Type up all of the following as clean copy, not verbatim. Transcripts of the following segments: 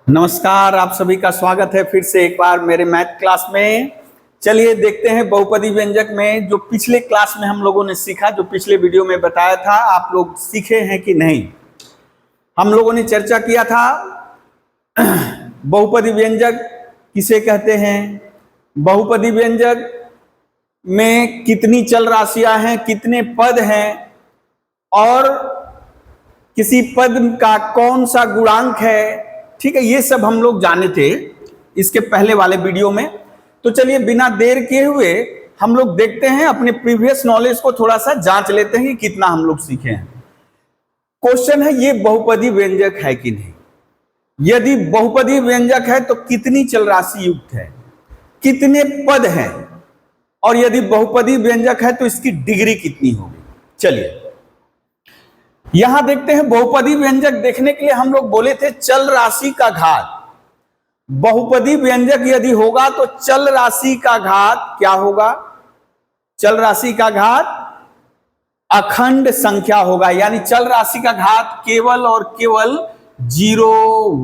नमस्कार, आप सभी का स्वागत है फिर से एक बार मेरे मैथ क्लास में। चलिए देखते हैं बहुपदी व्यंजक में जो पिछले क्लास में हम लोगों ने सीखा, जो पिछले वीडियो में बताया था, आप लोग सीखे हैं कि नहीं। हम लोगों ने चर्चा किया था बहुपदी व्यंजक किसे कहते हैं, बहुपदी व्यंजक में कितनी चल राशियां हैं, कितने पद हैं और किसी पद का कौन सा गुणांक है। ठीक है, ये सब हम लोग जाने थे इसके पहले वाले वीडियो में। तो चलिए बिना देर किए हुए हम लोग देखते हैं, अपने प्रीवियस नॉलेज को थोड़ा सा जांच लेते हैं कि कितना हम लोग सीखे हैं। क्वेश्चन है, ये बहुपदी व्यंजक है कि नहीं। यदि बहुपदी व्यंजक है तो कितनी चल राशि युक्त है, कितने पद हैं, और यदि बहुपदी व्यंजक है तो इसकी डिग्री कितनी होगी। चलिए यहां देखते हैं, बहुपदी व्यंजक देखने के लिए हम लोग बोले थे चल राशि का घात। बहुपदी व्यंजक यदि होगा तो चल राशि का घात क्या होगा, चल राशि का घात अखंड संख्या होगा। यानी चल राशि का घात केवल और केवल 0,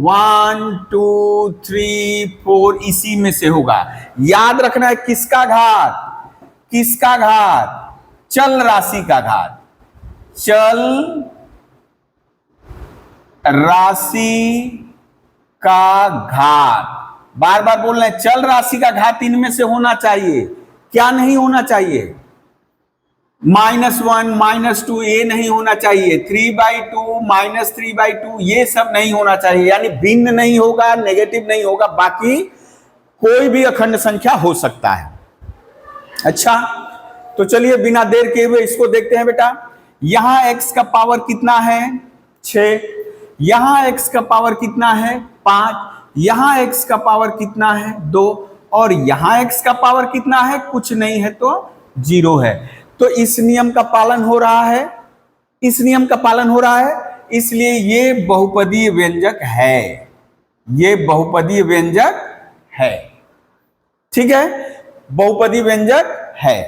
1, 2, 3, 4 इसी में से होगा। याद रखना है किसका घात, किसका घात, चल राशि का घात, चल राशि का घात। बार बार बोल रहे हैं, चल राशि का घात इनमें से होना चाहिए। क्या नहीं होना चाहिए, -1, -2 ये नहीं होना चाहिए, 3/2 -3/2 ये सब नहीं होना चाहिए। यानी भिन्न नहीं होगा, नेगेटिव नहीं होगा, बाकी कोई भी अखंड संख्या हो सकता है। अच्छा, तो चलिए बिना देर किए हुए इसको देखते हैं बेटा। यहां x का पावर कितना है, 6। यहां x का पावर कितना है, 5। यहां x का पावर कितना है, 2। और यहां x का पावर कितना है, कुछ नहीं है तो 0 है। तो इस नियम का पालन हो रहा है, इस नियम का पालन हो रहा है, इसलिए ये बहुपदीय व्यंजक है, ये बहुपदीय व्यंजक है। ठीक है, बहुपदीय व्यंजक है।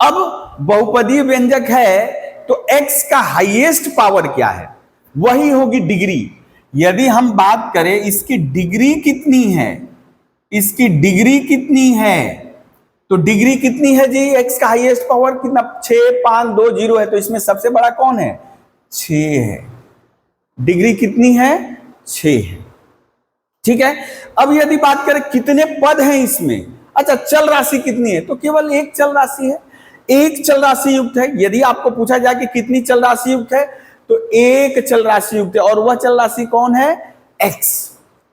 अब बहुपदीय व्यंजक है तो x का हाईएस्ट पावर क्या है, वही होगी डिग्री। यदि हम बात करें इसकी डिग्री कितनी है, इसकी डिग्री कितनी है, तो डिग्री कितनी है जी, x का हाईएस्ट पावर कितना, 6, 5, 2, 0 है। तो इसमें सबसे बड़ा कौन है, 6 है। डिग्री कितनी है, 6 है। ठीक है, अब यदि बात करें कितने पद हैं इसमें, अच्छा चल राशि कितनी है, तो केवल एक चल राशि है, एक चल राशि युक्त है। यदि आपको पूछा जाए कि कितनी चल राशि युक्त है, तो एक चल राशि युक्त है, और वह चल राशि कौन है, x,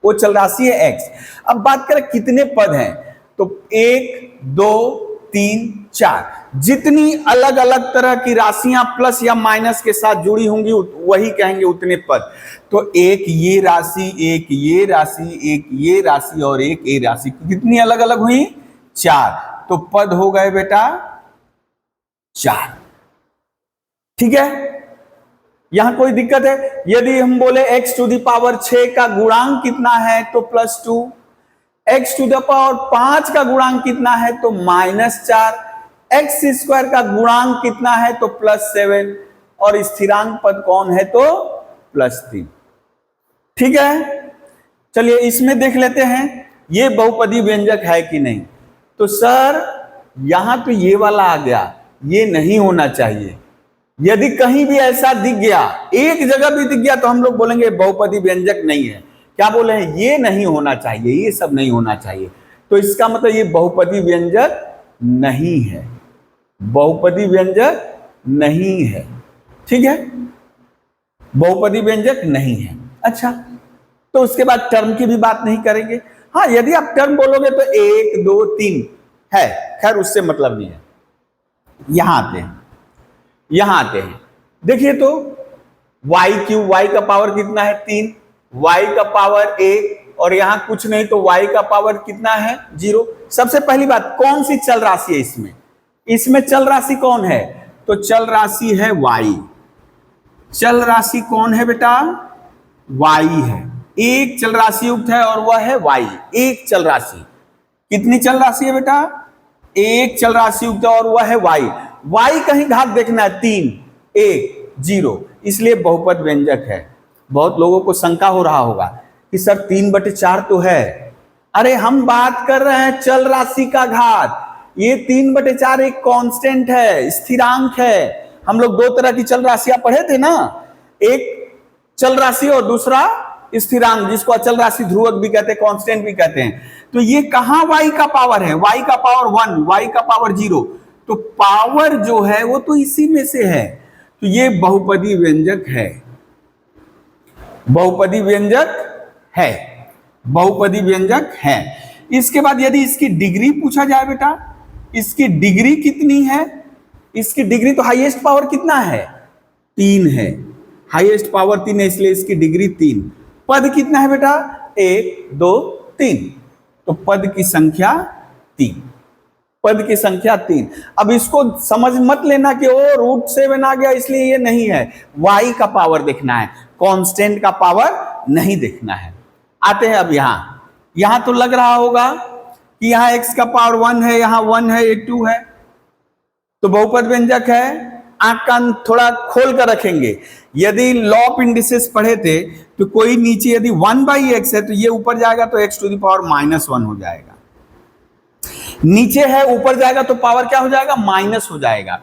वो चल राशि है x। अब बात करें कितने पद हैं, तो 1, 2, 3, 4, जितनी अलग अलग तरह की राशियां प्लस या माइनस के साथ जुड़ी होंगी वही कहेंगे उतने पद। तो एक ये राशि, एक ये राशि, एक ये राशि और एक ये राशि, कितनी अलग अलग हुई, 4। तो पद हो गए बेटा 4। ठीक है, यहां कोई दिक्कत है। यदि हम बोले x टू द पावर 6 का गुणांक कितना है, तो +2। x टू द पावर 5 का गुणांक कितना है, तो -4। x² का गुणांक कितना है, तो +7। और स्थिरांक पद कौन है, तो +3। ठीक है, चलिए इसमें देख लेते हैं ये बहुपदी व्यंजक है कि नहीं। तो सर यहां तो ये वाला आ गया, ये नहीं होना चाहिए। यदि कहीं भी ऐसा दिख गया, एक जगह भी दिख गया, तो हम लोग बोलेंगे बहुपदी व्यंजक नहीं है। क्या बोले हैं, ये नहीं होना चाहिए, ये सब नहीं होना चाहिए। तो इसका मतलब ये बहुपदी व्यंजक नहीं है, बहुपदी व्यंजक नहीं है। ठीक है, बहुपदी व्यंजक नहीं है। अच्छा, तो उसके बाद टर्म की भी बात नहीं करेंगे। हाँ, यदि आप टर्म बोलोगे तो 1, 2, 3 है, खैर उससे मतलब नहीं है। यहां आते हैं, यहां आते हैं, देखिए तो y³ y का पावर कितना है, 3, y का पावर 1, और यहां कुछ नहीं तो y का पावर कितना है, 0। सबसे पहली बात, कौन सी चल राशि है इसमें, इसमें चल राशि कौन है, तो चल राशि है y। चल राशि कौन है बेटा, y है। एक चल राशि युक्त है और वह है y, एक चल राशि। कितनी चल राशि है बेटा, एक चल राशि युक्त है और वह है y। y कहीं घात देखना है, 3, 1, 0, इसलिए बहुपद व्यंजक है। बहुत लोगों को शंका हो रहा होगा कि सर 3/4 तो है। अरे हम बात कर रहे हैं चल राशि का घात। ये 3/4 एक कांस्टेंट है, स्थिरांक है। हम लोग दो तरह की चल राशियां पढ़े थे ना, एक चल राशि और दूसरा स्थिरांक, जिसको अचल राशि ध्रुवक भी कहते हैं, कांस्टेंट भी कहते हैं। तो ये कहां y का पावर है? y का पावर 1, y का पावर 0। तो पावर जो है वो तो इसी में से है। तो ये बहुपदी व्यंजक है, बहुपदी व्यंजक है, बहुपदी व्यंजक है। इसके बाद यदि इसकी डिग्री पूछा जाए बेटा, इसकी डिग्री कितनी है? इसकी डिग्री तो हाईएस्ट पावर कितना है? 3 है। हाईएस्ट पावर 3 है, इसलिए इसकी डिग्री 3। पद कितना है बेटा? 1 2 3। तो पद की संख्या 3, पद की संख्या 3। अब इसको समझ मत लेना कि ओ √7 आ गया इसलिए ये नहीं है। y का पावर देखना है, कांस्टेंट का पावर नहीं देखना है। आते हैं अब यहां तो लग रहा होगा कि यहां x का पावर 1 है, यहां 1 है, ये 2 है, तो बहुपद व्यंजक है। आंख कान थोड़ा खोल कर रखेंगे। यदि लॉ ऑफ इंडिसेस पढ़े थे तो कोई नीचे यदि 1/x है तो ये ऊपर जाएगा तो x⁻⁻1 हो जाएगा। नीचे है ऊपर जाएगा तो पावर क्या हो जाएगा? माइनस हो जाएगा।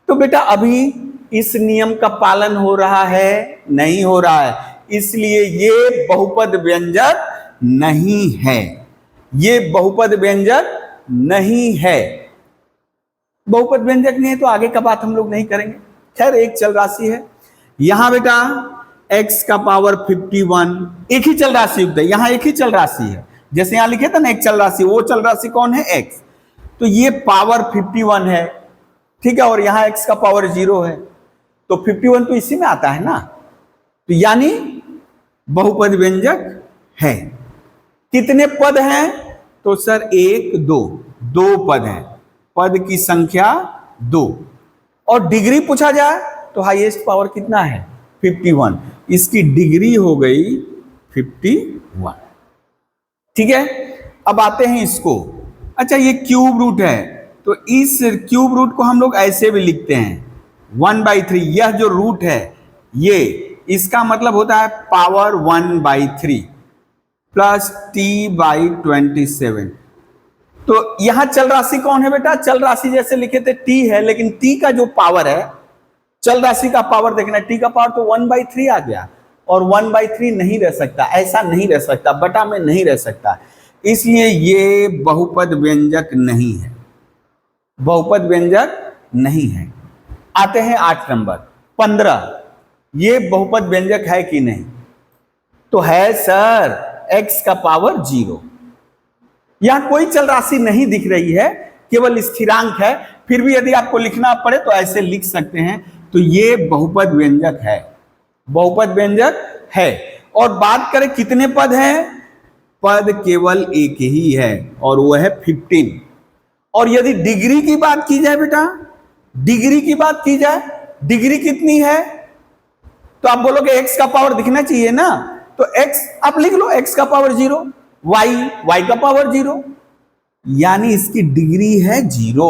तो बेटा अभी इस नियम का पालन हो रहा है? नहीं हो रहा है, इसलिए ये बहुपद व्यंजक नहीं है, ये बहुपद व्यंजक नहीं है। बहुपद व्यंजक नहीं है तो आगे का बात हम लोग नहीं करेंगे। खैर एक चल राशि है यहां बेटा, x का पावर 51, एक ही चल राशि युक्त है, यहां एक ही चल राशि है। जैसे यहां लिखे था ना एक चल राशि, वो चल राशि कौन है? x। तो ये पावर 51 है, ठीक है, और यहां x का पावर 0 है, तो 51 तो इसी में आता है ना, तो यानी बहुपद व्यंजक है। कितने पद हैं? तो सर 1 2, 2 पद हैं, पद की संख्या 2। और डिग्री पूछा जाए तो हाईएस्ट पावर कितना है? 51, इसकी डिग्री हो गई 51। ठीक है, अब आते हैं इसको। अच्छा ये क्यूब रूट है, तो इस क्यूब रूट को हम लोग ऐसे भी लिखते हैं 1/3। यह जो रूट है ये, इसका मतलब होता है पावर 1/3 प्लस t/27। तो यहां चल राशि कौन है बेटा? चल राशि जैसे लिखे थे t है, लेकिन t का जो पावर है, चल राशि का पावर देखना, t का पावर तो 1/3 आ गया, और 1/3 नहीं रह सकता, ऐसा नहीं रह सकता, बटा में नहीं रह सकता, इसलिए ये बहुपद व्यंजक नहीं है, बहुपद व्यंजक नहीं है। आते हैं 8 नंबर 15, ये बहुपद व्यंजक है कि नहीं? तो है सर, x का पावर 0। यहां कोई चल राशि नहीं दिख रही है, केवल स्थिरांक है। फिर भी यदि आपको लिखना पड़े तो ऐसे लिख सकते हैं। तो ये बहुपद व्यंजक है, बहुपद व्यंजक है। और बात करें कितने पद हैं? पद केवल एक ही है और वो है 15। और यदि डिग्री की बात की जाए बेटा, डिग्री की बात की जाए, डिग्री कितनी है? तो आप बोलोगे x का पावर दिखना चाहिए ना, तो x आप लिख लो, x का पावर 0, y का पावर 0, यानी इसकी डिग्री है 0,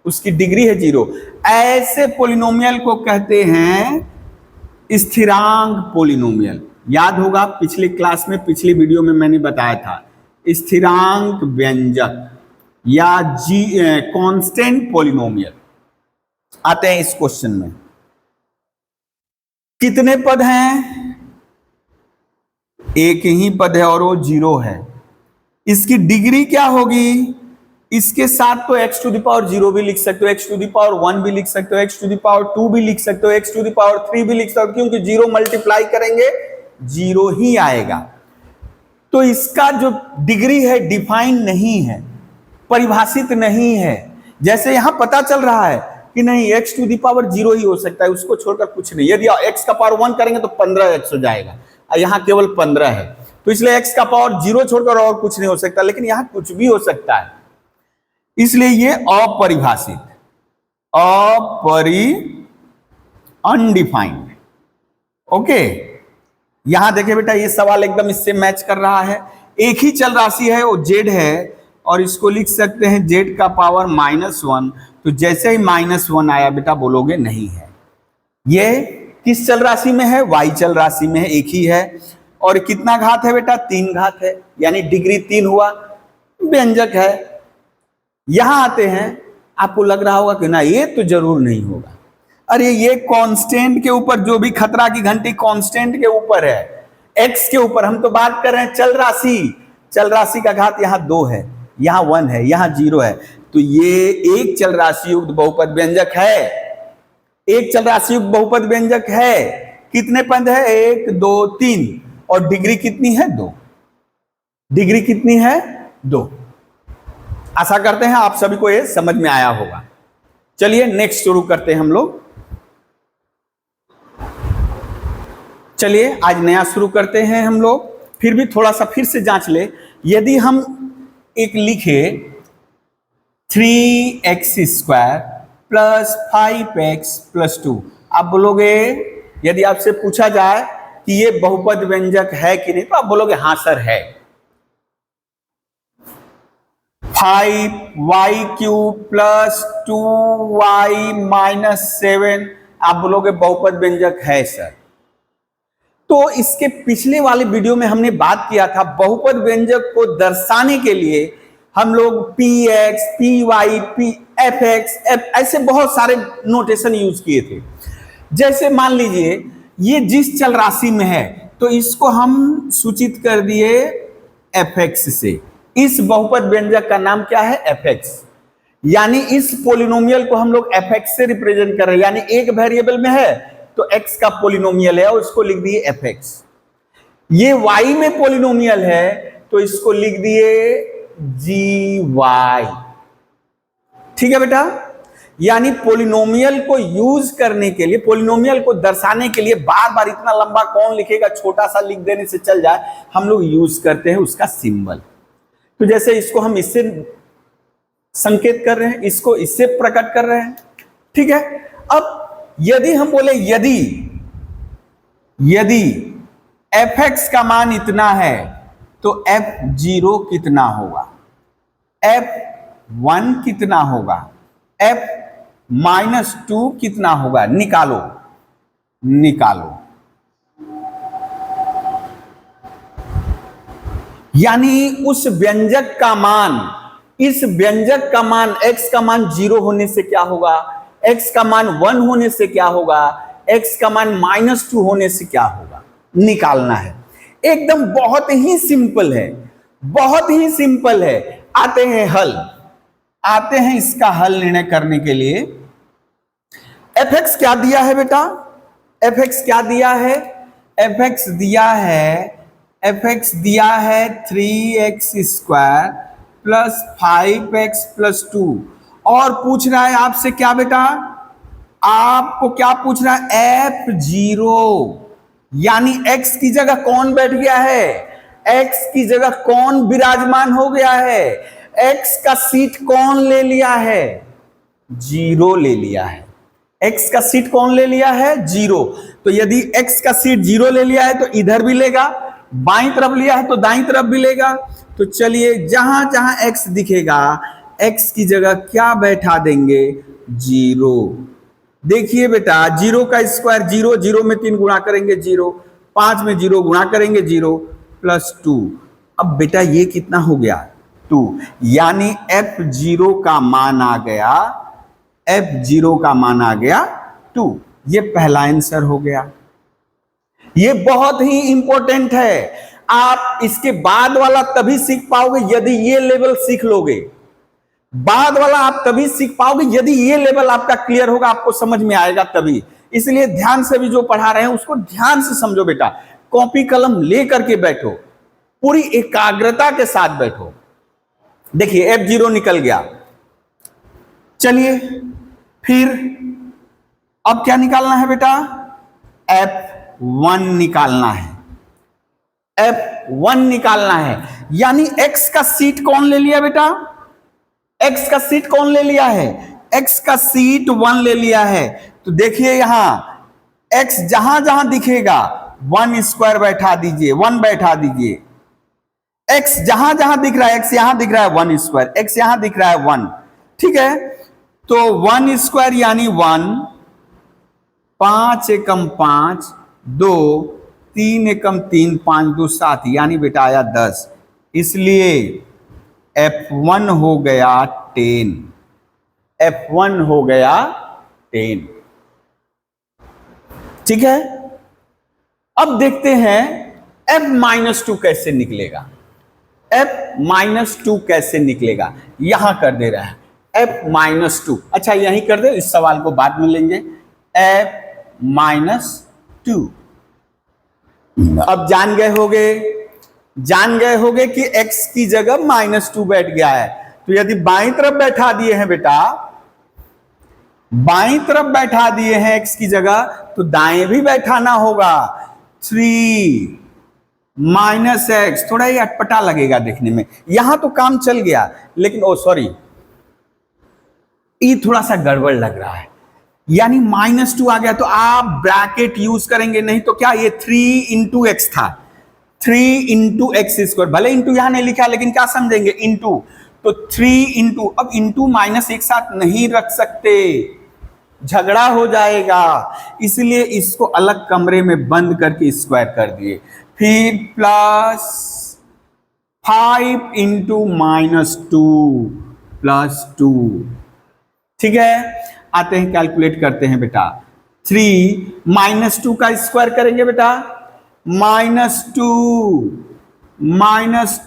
उसकी डिग्री है 0। ऐसे पोलिनोमियल को कहते हैं स्थिरांक पोलिनोमियल। याद होगा पिछली क्लास में, पिछली वीडियो में मैंने बताया था, स्थिरांक व्यंजक या कांस्टेंट पोलिनोमियल। आते हैं इस क्वेश्चन में, कितने पद हैं? एक ही पद है और वो 0 है। इसकी डिग्री क्या होगी? इसके साथ तो x⁻0 भी लिख सकते हो, x⁻1 भी लिख सकते हो, x⁻2 भी लिख सकते हो, x⁻3 भी लिख सकते हो, क्योंकि 0 मल्टीप्लाई करेंगे 0 ही आएगा। तो इसका जो डिग्री है डिफाइन नहीं है, परिभाषित नहीं है। जैसे यहां पता चल रहा है कि नहीं x⁻0 ही हो सकता है, उसको छोड़कर कुछ नहीं। यदि x का पावर 1 करेंगे तो 15x हो जाएगा, यहां केवल 15 है, तो इसलिए x का पावर 0 छोड़कर और कुछ नहीं हो सकता। लेकिन यहां कुछ भी हो सकता है, इसलिए ये अपरिभाषित, अनडिफाइंड। ओके, यहां देखिए बेटा, ये सवाल एकदम इससे मैच कर रहा है। एक ही चल राशि है, वो z है, और इसको लिख सकते हैं z का पावर -1। तो जैसे ही -1 आया बेटा बोलोगे नहीं है, ये किस चल राशि में है? y चल राशि में है, एक ही है। और कितना घात है बेटा? 3 घात है, यानी डिग्री 3 हुआ, व्यंजक है। यहां आते हैं, आपको लग रहा होगा कि ना ये तो जरूर नहीं होगा। अरे ये कांस्टेंट के ऊपर, जो भी खतरा की घंटी कांस्टेंट के ऊपर है, x के ऊपर। हम तो बात कर रहे हैं चल राशि। चल राशि का घात यहाँ 2 है, यहाँ 1 है, यहाँ 0 है, तो ये एक चल राशि युक्त बहुपद व्यंजक है। एक चल राशि युक्त बहुपद व्यंजक है। कितने पद है? 1 2 3, और डिग्री कितनी है? 2। डिग्री कितनी है? 2। आशा करते हैं आप सभी को ये समझ में आया होगा। चलिए नेक्स्ट शुरू करते हैं हम लोग। चलिए आज नया शुरू करते हैं हम लोग। फिर भी थोड़ा सा फिर से जांच ले। यदि हम एक लिखे 3x² प्लस 5x प्लस 2, आप बोलोगे, यदि आपसे पूछा जाए कि ये बहुपद व्यंजक है कि नहीं, तो आप बोलोगे हाँ सर है। 5y³ प्लस 2y माइनस 7, आप बोलोगे बहुपद व्यंजक है सर। तो इसके पिछले वाले वीडियो में हमने बात किया था, बहुपद व्यंजक को दर्शाने के लिए हम लोग px, py, fx, ऐसे बहुत सारे नोटेशन यूज किए थे। जैसे मान लीजिए ये जिस चल राशि में है, तो इसको हम सूचित कर दिए fx से। इस बहुपद व्यंजक का नाम क्या है? fx। यानी इस पोलिनोमियल को हम लोग fx से रिप्रेजेंट कर रहे हैं, यानी एक वेरिएबल में है तो x का पोलिनोमियल है और उसको लिख दिए fx। ये y में पोलिनोमियल है तो इसको लिख दिए gy। ठीक है बेटा? यानी पोलिनोमियल को यूज करने के लिए, पोलिनोमियल को दर्शाने के लिए बार बार इतना लंबा कौन लिखेगा, छोटा सा लिख देने से चल जाए, हम लोग यूज करते हैं उसका सिंबल। तो जैसे इसको हम इससे संकेत कर रहे हैं, इसको इससे प्रकट कर रहे हैं। ठीक है? अब यदि हम बोले यदि fx का मान इतना है तो f0 कितना होगा, f1 कितना होगा, f-2 कितना होगा, निकालो। यानी उस व्यंजक का मान, इस व्यंजक का मान, x का मान 0 होने से क्या होगा, x का मान 1 होने से क्या होगा, x का मान -2 होने से क्या होगा, निकालना है। एकदम बहुत ही सिंपल है, बहुत ही सिंपल है। आते हैं इसका हल निर्णय करने के लिए। fx क्या दिया है बेटा? fx क्या दिया है? fx दिया है 3x² प्लस 5x प्लस 2, और पूछ रहा है आपसे क्या बेटा? आपको क्या पूछ रहा है? f0। यानी x की जगह कौन बैठ गया है? x की जगह कौन विराजमान हो गया है? x का सीट कौन ले लिया है? 0 ले लिया है। x का सीट कौन ले लिया है? 0। तो यदि x का सीट 0 ले लिया है तो इधर भी लेगा, बाईं तरफ लिया है तो दाईं तरफ भी लेगा। तो चलिए जहां जहां x दिखेगा, x की जगह क्या बैठा देंगे? 0। देखिए बेटा, 0 का स्क्वायर 0, 0 में 3 गुणा करेंगे 0, 5 में 0 गुणा करेंगे 0 प्लस 2। अब बेटा ये कितना हो गया? 2। यानी f0 का मान आ गया, f0 का मान आ गया 2। ये पहला आंसर हो गया। ये बहुत ही इंपॉर्टेंट है। आप इसके बाद वाला तभी सीख पाओगे यदि ये लेवल सीख लोगे। बाद वाला आप तभी सीख पाओगे यदि ये लेवल आपका क्लियर होगा, आपको समझ में आएगा तभी। इसलिए ध्यान से भी जो पढ़ा रहे हैं उसको ध्यान से समझो बेटा। कॉपी कलम ले करके बैठो, पूरी एकाग्रता के साथ बैठो। देखिए f0 निकल गया। चलिए फिर अब क्या निकालना है बेटा? f1 निकालना है। f1 निकालना है, यानी x का सीट कौन ले लिया बेटा? x का सीट कौन ले लिया है? x का सीट 1 ले लिया है। तो देखिए यहां x जहां जहां दिखेगा 1² बैठा दीजिए, 1 बैठा दीजिए। x जहां जहां दिख रहा है, x यहां दिख रहा है 1², x यहां दिख रहा है 1। ठीक है? तो 1² यानी 1, 5 एकम 5, 2, 3 एकम 3, 5 2 7, यानी बेटा आया 10। इसलिए F1 हो गया 10, F1 हो गया 10। ठीक है, अब देखते हैं F-2 कैसे निकलेगा। F-2 कैसे निकलेगा, यहां कर दे रहा है F-2। अच्छा यहीं कर दे, इस सवाल को बाद में लेंगे। F-2 अब जान गए होगे कि x की जगह -2 बैठ गया है। तो यदि बाईं तरफ बैठा दिए हैं बेटा, बाईं तरफ बैठा दिए हैं x की जगह, तो दाएं भी बैठाना होगा। 3 -x, थोड़ा ये अटपटा लगेगा देखने में, यहां तो काम चल गया, लेकिन ओ सॉरी, ये थोड़ा सा गड़बड़ लग रहा है, यानी -2 आ गया तो आप ब्रैकेट यूज करेंगे, नहीं तो क्या ये 3 इंटू एक्स था, 3 इंटू एक्स स्क्वायर, भले इंटू यहां नहीं लिखा लेकिन क्या समझेंगे, इंटू। तो 3 इंटू, अब इंटू माइनस एक साथ नहीं रख सकते, झगड़ा हो जाएगा, इसलिए इसको अलग कमरे में बंद करके स्क्वायर कर दिए। फिर प्लस 5 इंटू -2 प्लस 2। ठीक है, आते हैं कैलकुलेट करते हैं बेटा। 3 -2 का स्क्वायर करेंगे बेटा, -2 माइनस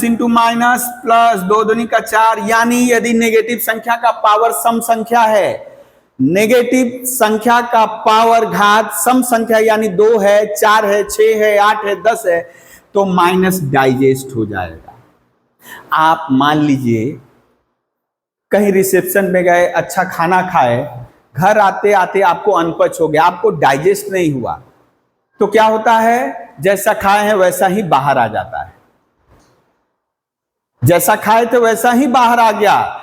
इंटू माइनस प्लस, 2 दूनी का 4, यानी यदि नेगेटिव संख्या का पावर सम संख्या है, नेगेटिव संख्या का पावर घात सम संख्या, यानी 2 है, 4 है, 6 है, 8 है, 10 है, तो माइनस डाइजेस्ट हो जाएगा। आप मान लीजिए कहीं रिसेप्शन में गए, अच्छा खाना खाए, घर आते आते आपको अनपच हो गया, आपको डाइजेस्ट नहीं हुआ, तो क्या होता है, जैसा खाए हैं वैसा ही बाहर आ जाता है, जैसा खाए थे वैसा ही बाहर आ गया,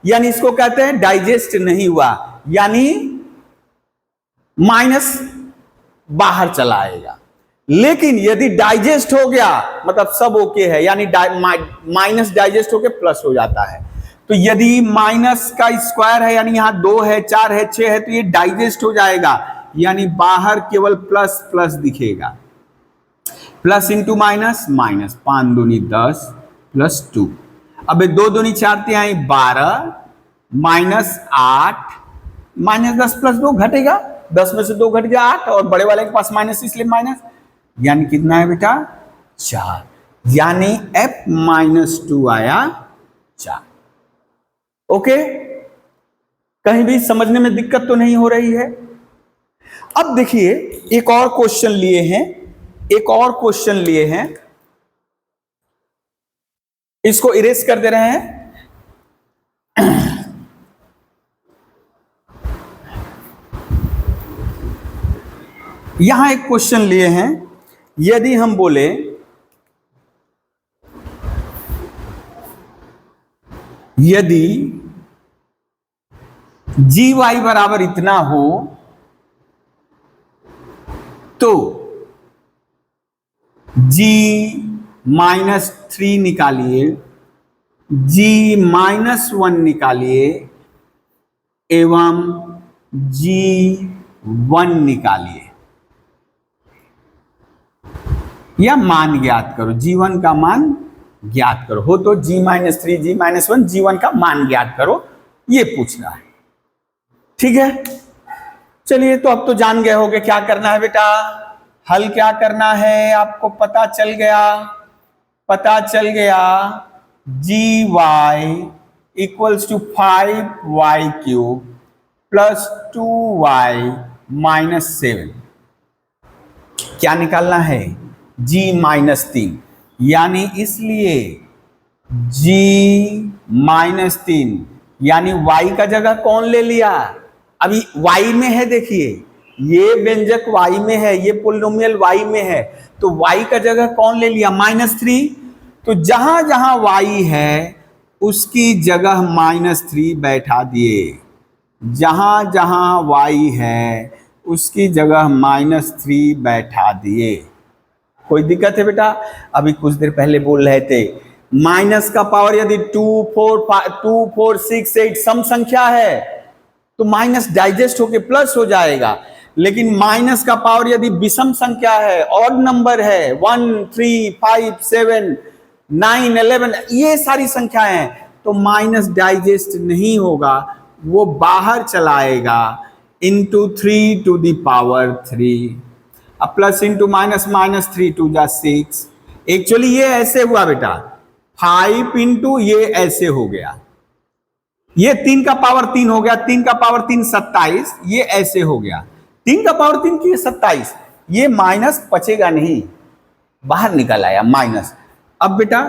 यानी इसको कहते हैं डाइजेस्ट नहीं हुआ, यानी माइनस बाहर चला आएगा। लेकिन यदि डाइजेस्ट हो गया मतलब सब ओके है, यानी माइनस डाइजेस्ट होके प्लस हो जाता है। तो यदि माइनस का स्क्वायर है, यानी यहां 2 है, 4 है, 6 है, तो ये डाइजेस्ट हो जाएगा, यानी बाहर केवल प्लस प्लस दिखेगा। प्लस इंटू माइनस, माइनस, 5 दूनी 10 प्लस 2, अब 2 दूनी 4 तिहाई 12 माइनस 8 -10 प्लस 2 घटेगा, 10 में से 2 घट गया 8, और बड़े वाले के पास माइनस, इसलिए माइनस, यानी कितना है बेटा 4, यानी F-2 आया 4। ओके, कहीं भी समझने में दिक्कत तो नहीं हो रही है। अब देखिए एक और क्वेश्चन लिए हैं, इसको इरेज कर दे रहे हैं। यहां एक क्वेश्चन लिए हैं, यदि हम बोले यदि जी वाई बराबर इतना हो तो जी -3 निकालिए, जी -1 निकालिए एवं G1 निकालिए, या मान ज्ञात करो, G1 का मान ज्ञात करो, हो तो G -3 G -1 G1 का मान ज्ञात करो, ये पूछ रहा है। ठीक है, चलिए, तो अब तो जान गए होगे क्या करना है बेटा, हल क्या करना है, आपको पता चल गया GY equals to 5y³ plus 2y -7। क्या निकालना है, G -3, यानी इसलिए G -3, यानी y का जगह कौन ले लिया, अभी y में है, देखिए ये व्यंजक y में है, ये पोलिनोमियल y में है, तो y का जगह कौन ले लिया, -3, तो जहां जहां y है उसकी जगह -3 बैठा दिए, जहां जहां y है उसकी जगह -3 बैठा दिए। कोई दिक्कत है बेटा, अभी कुछ देर पहले बोल रहे थे माइनस का पावर यदि 2 4 6 8 सम संख्या है तो माइनस डाइजेस्ट होके प्लस हो जाएगा। लेकिन माइनस का पावर यदि विषम संख्या है, ऑड नंबर है, 1 3 5 7 9 11 ये सारी संख्याएं हैं, तो माइनस डाइजेस्ट नहीं होगा, वो बाहर चलाएगा इंटू 3 टू द पावर 3। अब प्लस इंटू माइनस, माइनस 3 2 जा 6। एक्चुअली ये ऐसे हुआ बेटा, 5 इंटू ये ऐसे हो गया, ये 3 का पावर 3 हो गया, 3 का पावर 3 27, ये ऐसे हो गया, 3 का पावर 3 की 27, ये माइनस बचेगा नहीं, बाहर निकल आया माइनस। अब बेटा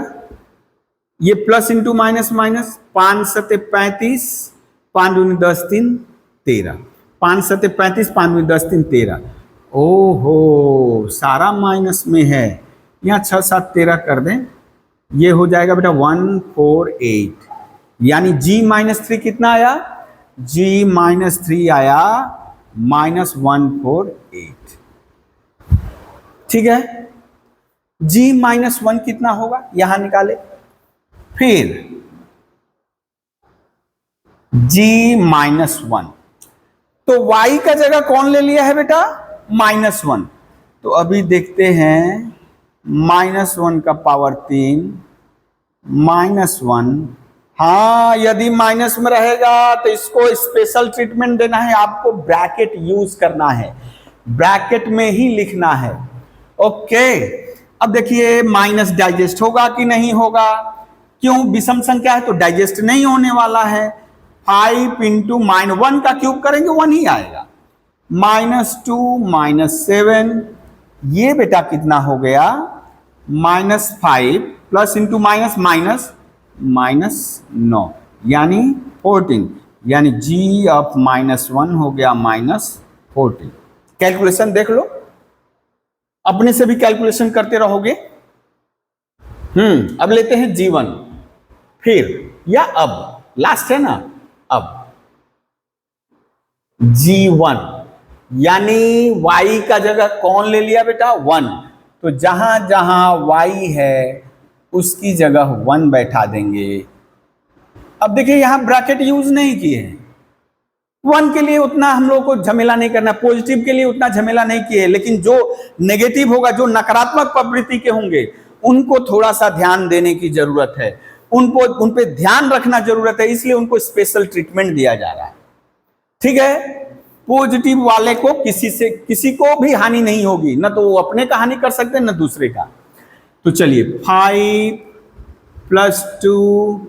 ये प्लस इंटू माइनस माइनस, 5 सते 35, 5 दूनी 10 3 13, 5 सते 35, 5 दूनी 10 3 13। ओहो सारा माइनस में है, यहाँ 6 7 13 कर दें, ये हो जाएगा बेटा 148। यानी g माइनस 3 कितना आया, g माइनस 3 आया माइनस 148। ठीक है, g माइनस 1 कितना होगा यहां निकाले। फिर g माइनस 1, तो y का जगह कौन ले लिया है बेटा, माइनस 1। तो अभी देखते हैं, माइनस 1 का पावर 3 माइनस 1। हाँ यदि माइनस में रहेगा तो इसको स्पेशल ट्रीटमेंट देना है, आपको ब्रैकेट यूज करना है, ब्रैकेट में ही लिखना है। ओके, अब देखिए माइनस डाइजेस्ट होगा कि नहीं होगा, क्यों, विषम संख्या है तो डाइजेस्ट नहीं होने वाला है। 5 इंटू -1 का क्यूब करेंगे 1 ही आएगा, -2 -7, ये बेटा कितना हो गया, -5 प्लस इंटू माइनस माइनस -9 यानी 14, यानी g ऑफ -1 हो गया -14। कैलकुलेशन देख लो, अपने से भी कैलकुलेशन करते रहोगे। अब लेते हैं g1, फिर या अब लास्ट है ना, अब g1 यानी y का जगह कौन ले लिया बेटा, 1। तो जहां जहां y है उसकी जगह 1 बैठा देंगे। अब देखिए यहां ब्रैकेट यूज नहीं किए हैं, 1 के लिए उतना हम लोग को झमेला नहीं करना, पॉजिटिव के लिए उतना झमेला नहीं किए, लेकिन जो नेगेटिव होगा, जो नकारात्मक प्रवृत्ति के होंगे, उनको थोड़ा सा ध्यान देने की जरूरत है, उन पे ध्यान रखना जरूरत है, इसलिए उनको स्पेशल ट्रीटमेंट दिया जा रहा है। ठीक है, पॉजिटिव वाले को किसी को भी हानि नहीं होगी, ना तो वो अपने का हानि कर सकते हैं ना दूसरे का। तो चलिए 5 प्लस 2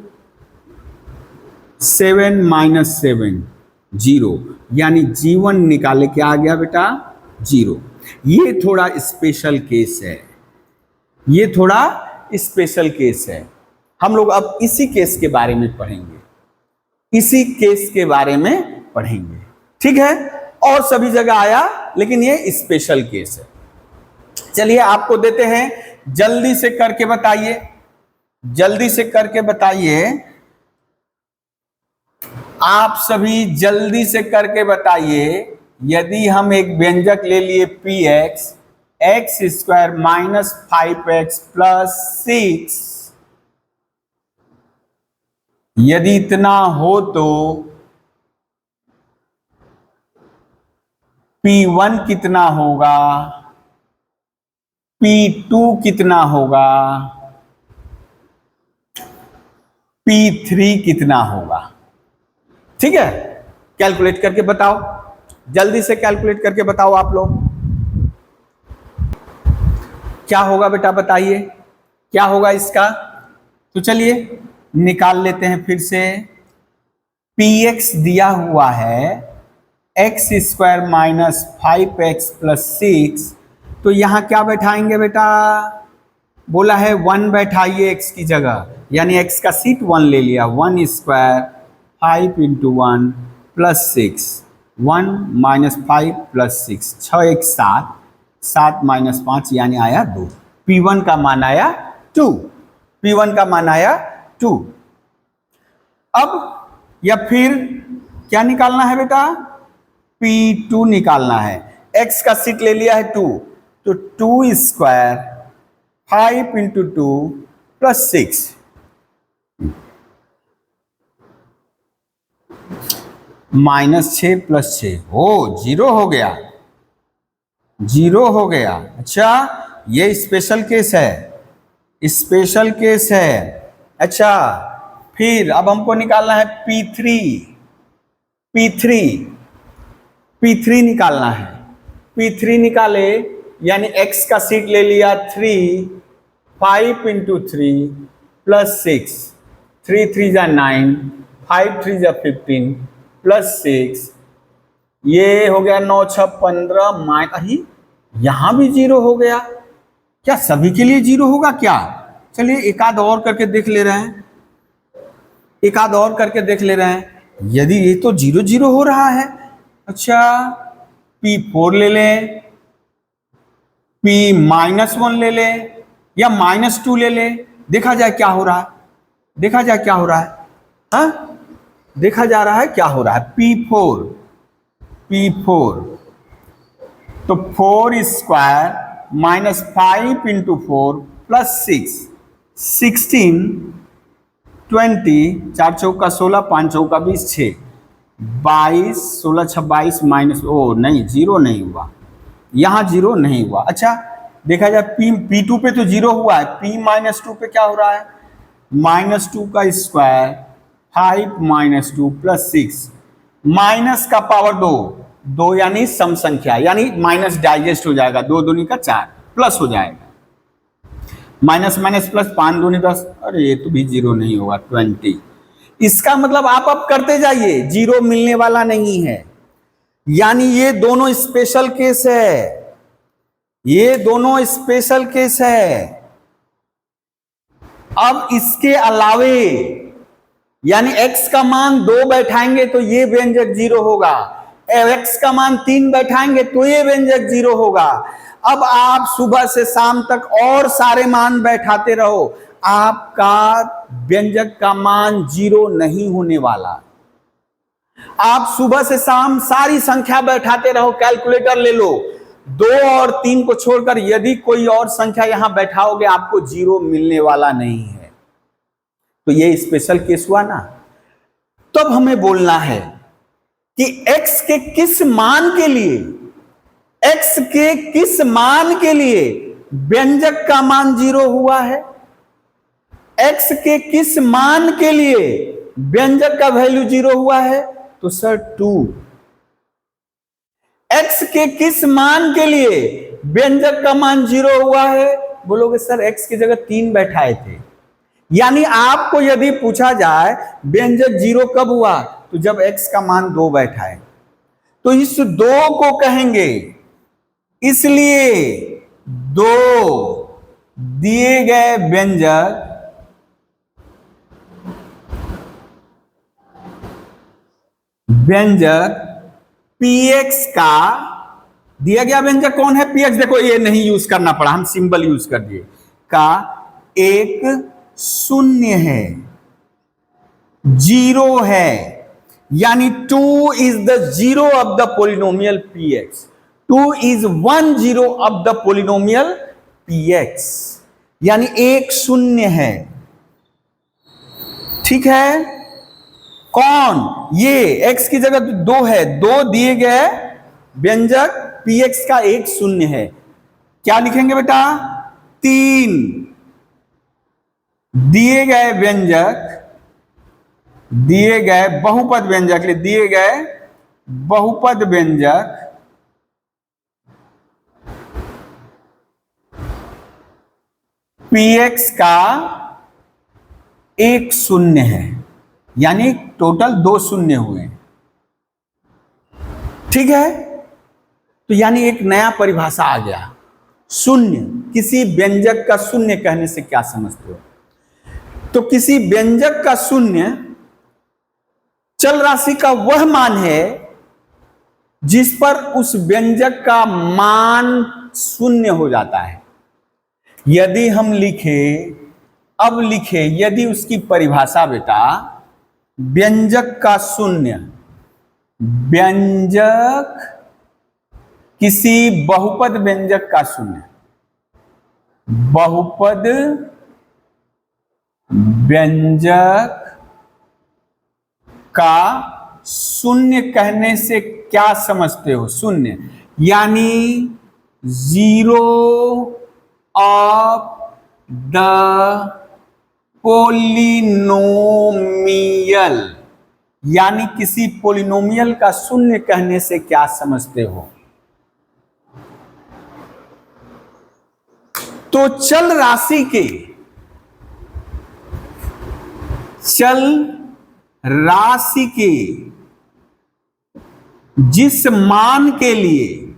7 माइनस 7 0, यानी g1 निकाले क्या आ गया बेटा, 0। ये थोड़ा स्पेशल केस है, ये थोड़ा स्पेशल केस है, हम लोग अब इसी केस के बारे में पढ़ेंगे, इसी केस के बारे में पढ़ेंगे। ठीक है, और सभी जगह आया लेकिन ये स्पेशल केस है। चलिए आपको देते हैं, जल्दी से करके बताइए, जल्दी से करके बताइए, आप सभी जल्दी से करके बताइए, यदि हम एक व्यंजक ले लिए px, x square minus 5x plus 6, यदि इतना हो तो p1 कितना होगा, p2 कितना होगा, p3 कितना होगा। ठीक है, कैलकुलेट करके बताओ, जल्दी से कैलकुलेट करके बताओ आप लोग, क्या होगा बेटा बताइए, क्या होगा इसका। तो चलिए निकाल लेते हैं फिर से। px दिया हुआ है x square minus 5x plus 6, तो यहां क्या बैठाएंगे बेटा, बोला है 1 बैठाइए x की जगह, यानी x का सीट 1 ले लिया, 1 square 5 into 1 plus 6, 1 minus 5 plus 6, 6 1 7, 7 minus 5 यानी आया 2। p1 का मान आया 2, p1 का मान आया 2। अब या फिर क्या निकालना है बेटा, p2 निकालना है, x का सीट ले लिया है 2, तो 2 स्क्वायर 5 इंटू 2 प्लस 6, -6 + 6 हो 0 हो गया, 0 हो गया। अच्छा, ये स्पेशल केस है, स्पेशल केस है। अच्छा, फिर अब हमको निकालना है P3, P3, P3 निकालना है। P3 निकाले यानी x का सीट ले लिया 3, 5 × 3 + 6, 3 3 = 9, 5 3 = 15 + 6, ये हो गया 9 6 15 अरे यहां भी 0 हो गया। क्या सभी के लिए 0 होगा क्या? चलिए एक आध और करके देख ले रहे हैं, एक आध और करके देख ले रहे हैं। यदि ये तो 0 0 हो रहा है, अच्छा P4 ले लें, P-1 ले लें या -2 ले लें, देखा जाए क्या हो रहा है, देखा जाए क्या हो रहा है। हाँ, देखा जा रहा है क्या हो रहा है। P4, P4 तो 4² -5 × 4 + 6, 16, 20, 4 चौका 16, 5 चौका 20, 6, 22, 16 6 22 माइनस, ओ नहीं 0 नहीं हुआ, यहां 0 नहीं हुआ। अच्छा देखा जाए P2 पे तो 0 हुआ है, P-2 पे क्या हो रहा है, -2², 5 - 2 + 6, माइनस का पावर 2, 2 यानी सम संख्या, यानी माइनस डाइजेस्ट हो जाएगा, 2 दूनी का 4 प्लस हो जाएगा, माइनस माइनस प्लस, 5 दूनी 10, अरे ये तो भी 0 नहीं होगा, 20। इसका मतलब आप अब करते जाइए, 0 मिलने वाला नहीं है, यानी ये दोनों स्पेशल केस है, ये दोनों स्पेशल केस है। अब इसके अलावे यानी x का मान 2 बैठाएंगे तो ये व्यंजक 0 होगा, x का मान 3 बैठाएंगे तो ये व्यंजक 0 होगा। अब आप सुबह से शाम तक और सारे मान बैठाते रहो, आपका व्यंजक का मान 0 नहीं होने वाला। आप सुबह से शाम सारी संख्या बैठाते रहो, कैलकुलेटर ले लो, 2 और 3 को छोड़कर यदि कोई और संख्या यहां बैठाओगे आपको 0 मिलने वाला नहीं है। तो ये स्पेशल केस हुआ ना। तब हमें बोलना है कि x के किस मान के लिए, x के किस मान के लिए व्यंजक का मान 0 हुआ है, x के किस मान के लिए व्यंजक का वैल्यू 0 हुआ है, तो सर 2। x के किस मान के लिए व्यंजक का मान 0 हुआ है, बोलोगे सर x की जगह 3 बैठाए थे। यानी आपको यदि पूछा जाए व्यंजक 0 कब हुआ, तो जब x का मान 2 बैठाए, तो इस 2 को कहेंगे, इसलिए 2 दिए गए व्यंजक px का, दिया गया व्यंजक कौन है, px, देखो ये नहीं यूज करना पड़ा, हम सिंबल यूज कर दिए, का एक शून्य है, 0 है, यानी 2 is the 0 of the polynomial px, 2 is 1 0 of the polynomial px, यानी एक शून्य है। ठीक है, कौन, ये x की जगह 2 है, 2 दिए गए व्यंजक px का एक शून्य है, क्या लिखेंगे बेटा, 3 दिए गए व्यंजक, दिए गए बहुपद व्यंजक, दिए गए बहुपद व्यंजक px का एक शून्य है, यानी टोटल 2 शून्य हुए। ठीक है, तो यानी एक नया परिभाषा आ गया, शून्य, किसी व्यंजक का शून्य कहने से क्या समझते हो, तो किसी व्यंजक का शून्य चल राशि का वह मान है जिस पर उस व्यंजक का मान शून्य हो जाता है। यदि हम लिखे, अब लिखे यदि उसकी परिभाषा बेटा, व्यंजक का शून्य, व्यंजक किसी बहुपद व्यंजक का शून्य, बहुपद व्यंजक का शून्य कहने से क्या समझते हो? शून्य यानी जीरो ऑफ द पोलिनोमियल, यानी किसी पोलिनोमियल का शून्य कहने से क्या समझते हो? तो चल राशि के जिस मान के लिए,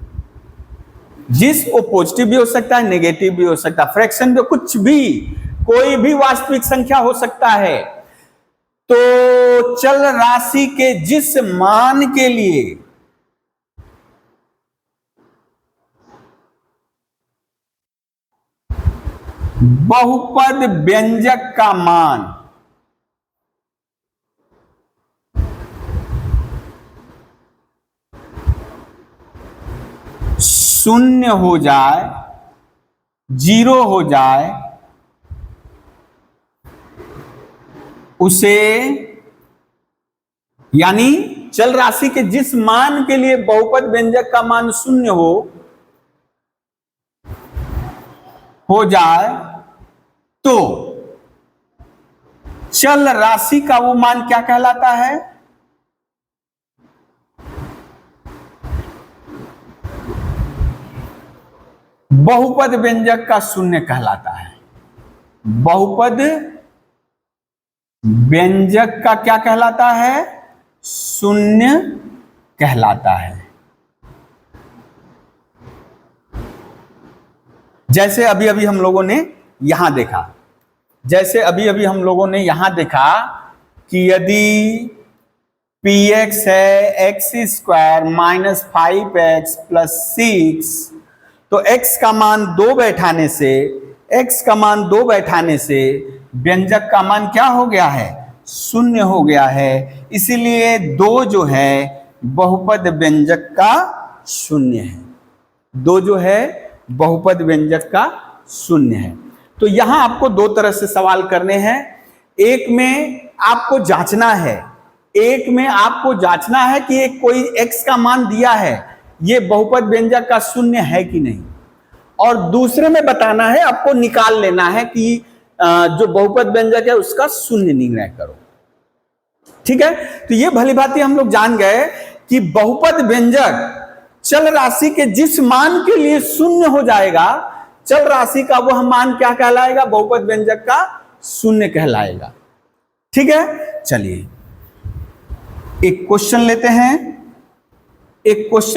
जिस वो पॉजिटिव भी हो सकता है, नेगेटिव भी हो सकता है, फ्रैक्शन भी, कुछ भी, कोई भी वास्तविक संख्या हो सकता है, तो चल राशि के जिस मान के लिए बहुपद व्यंजक का मान शून्य हो जाए, जीरो हो जाए, उसे, यानी चल राशि के जिस मान के लिए बहुपद व्यंजक का मान शून्य हो जाए, तो चल राशि का वो मान क्या कहलाता है? बहुपद व्यंजक का शून्य कहलाता है। बहुपद व्यंजक का क्या कहलाता है? शून्य कहलाता है। जैसे अभी अभी हम लोगों ने यहां देखा, कि यदि px है x square minus 5x plus 6, तो x का मान 2 बैठाने से व्यंजक का मान क्या हो गया है? शून्य हो गया है। इसीलिए 2 जो है बहुपद व्यंजक का शून्य है। 2 जो है बहुपद व्यंजक का शून्य है। तो यहां आपको 2 तरह से सवाल करने हैं। एक में आपको जांचना है कि एक कोई x का मान दिया है, ये बहुपद व्यंजक का शून्य है कि नहीं, और दूसरे में बताना है, आपको निकाल लेना है कि जो बहुपद व्यंजक है उसका शून्य निर्णय करो। ठीक है, तो ये भली भांति हम लोग जान गए कि बहुपद व्यंजक चल राशि के जिस मान के लिए शून्य हो जाएगा, चल राशि का वह मान क्या कहलाएगा? बहुपद व्यंजक का शून्य कहलाएगा। ठीक है, चलिए एक क्वेश्चन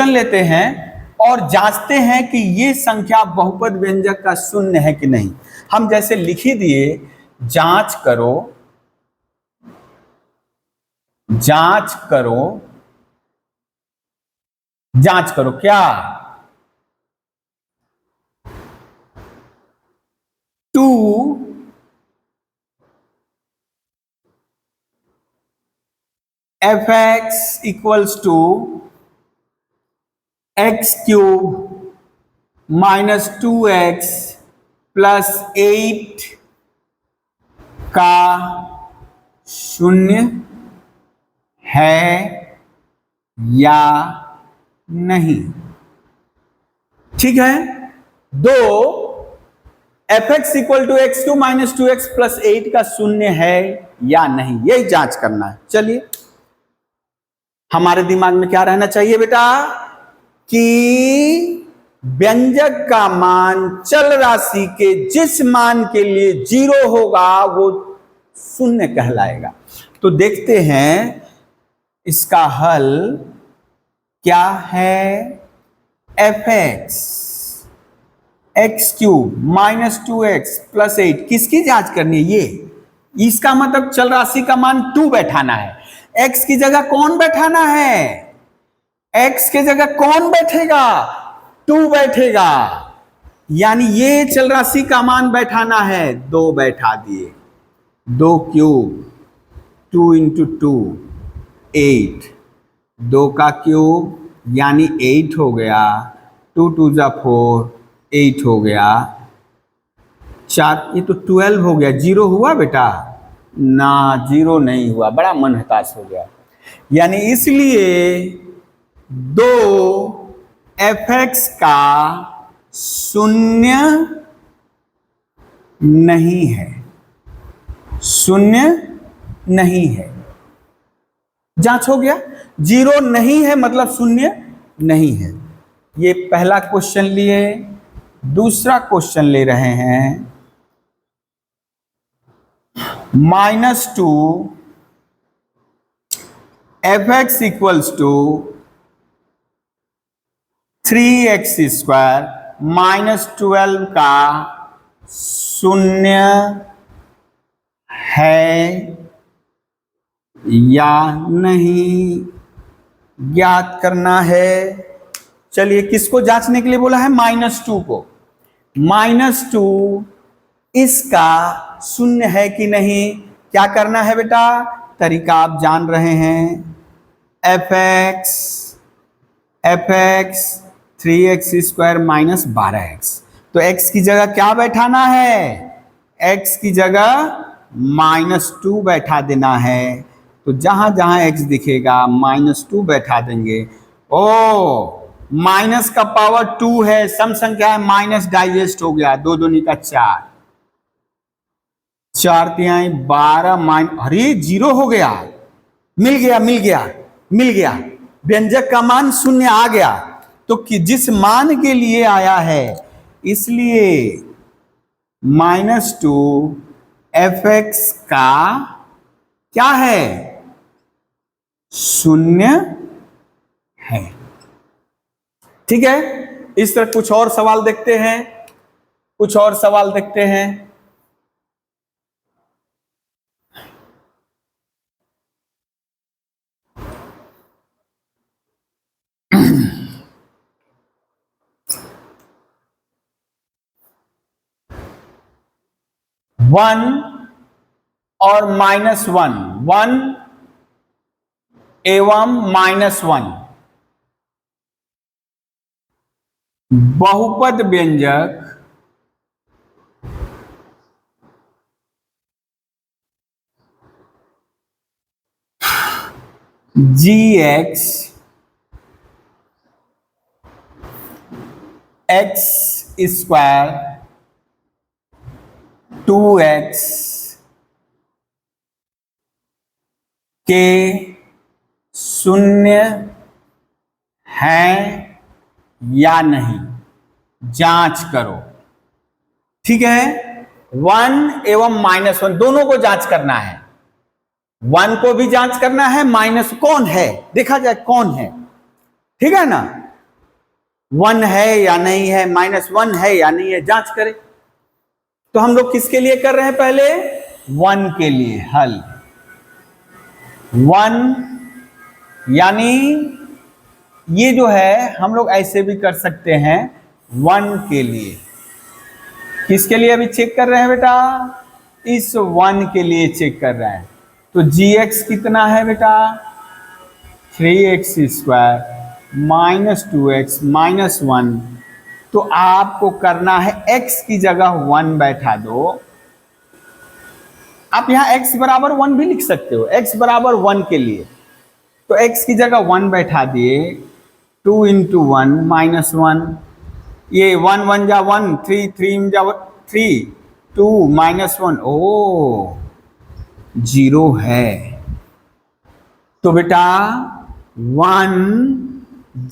लेते हैं और जांचते हैं कि ये संख्या बहुपद व्यंजक का शून्य है कि नहीं। हम जैसे लिख ही दिए, जांच करो क्या 2 fx equals to x cube minus 2x plus 8 का शून्य है या नहीं। ठीक है, 2 fx equal to x cube minus 2x plus 8 का शून्य है या नहीं, यही जांच करना है। चलिए, हमारे दिमाग में क्या रहना चाहिए बेटा कि व्यंजक का मान चल राशि के जिस मान के लिए 0 होगा वो शून्य कहलाएगा। तो देखते हैं इसका हल क्या है। fx x cube minus 2x plus 8 किसकी जांच करनी है? ये, इसका मतलब चल राशि का मान 2 बैठाना है। x की जगह कौन बैठाना है? x की जगह कौन बैठेगा? 2 बैठेगा। यानी ये चल राशि का मान बैठाना है, 2 बैठा दिए। 2 क्यूब 2 इंटू 2 8, 2 का क्यूब यानी 8 हो गया, 2 2 जा 4, 8 हो गया, 4, ये तो 12 हो गया। 0 हुआ बेटा? ना, 0 नहीं हुआ। बड़ा मन हताश हो गया। यानी इसलिए दो fx का शून्य नहीं है, शून्य नहीं है। जांच हो गया, जीरो नहीं है मतलब शून्य नहीं है। ये पहला क्वेश्चन लिए। दूसरा क्वेश्चन ले रहे हैं -2 fx इक्वल्स टू 3x² -12 का शून्य है या नहीं ज्ञात करना है। चलिए, किसको जांचने के लिए बोला है? -2 को। -2 इसका शून्य है कि नहीं, क्या करना है बेटा? तरीका आप जान रहे हैं, fx 3x² -12x। तो x की जगह क्या बैठाना है? x की जगह -2 बैठा देना है। तो जहां जहां x दिखेगा -2 बैठा देंगे। ओ, माइनस का पावर 2 है, सम संख्या है, माइनस डाइजेस्ट हो गया। 2 दूनी का 4, 4 तिहाई 12 अरे 0 हो गया। मिल गया मिल गया मिल गया, व्यंजक का मान शून्य आ गया। तो कि जिस मान के लिए आया है, इसलिए -2 fx का क्या है? शून्य है। ठीक है, इस तरह कुछ और सवाल देखते हैं, कुछ और सवाल देखते हैं। वन और -1, 1 एवं -1 बहुपद व्यंजक gx x² 2x के शून्य है या नहीं जांच करो। ठीक है, 1 एवं -1 दोनों को जांच करना है। 1 को भी जांच करना है, माइनस कौन है देखा जाए कौन है। ठीक है ना, 1 है या नहीं है, -1 है या नहीं है, जांच करें। तो हम लोग किसके लिए कर रहे हैं? पहले 1 के लिए हल। 1 यानी ये जो है हम लोग ऐसे भी कर सकते हैं, 1 के लिए। किसके लिए अभी चेक कर रहे हैं बेटा? इस 1 के लिए चेक कर रहे हैं। तो gx कितना है बेटा? 3x² -2x -1। तो आपको करना है, x की जगह 1 बैठा दो। आप यहां x बराबर 1 भी लिख सकते हो, x बराबर 1 के लिए। तो x की जगह 1 बैठा दिए। 2 × 1 -1, ये 1 1 जा 1, 3 3 जा 3, 2 -1, ओ 0 है। तो बेटा 1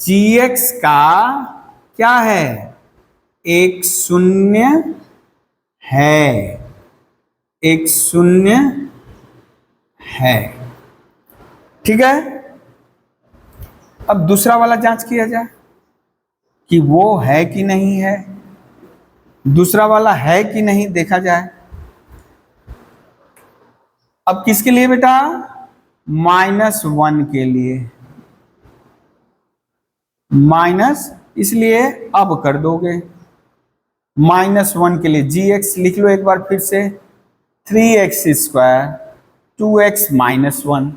gx का क्या है? एक शून्य है, एक शून्य है। ठीक है, अब दूसरा वाला जांच किया जाए कि वो है कि नहीं है। दूसरा वाला है कि नहीं देखा जाए। अब किसके लिए बेटा? -1 के लिए। माइनस इसलिए अब कर दोगे, -1 के लिए gx लिख लो एक बार फिर से, 3x² 2x -1।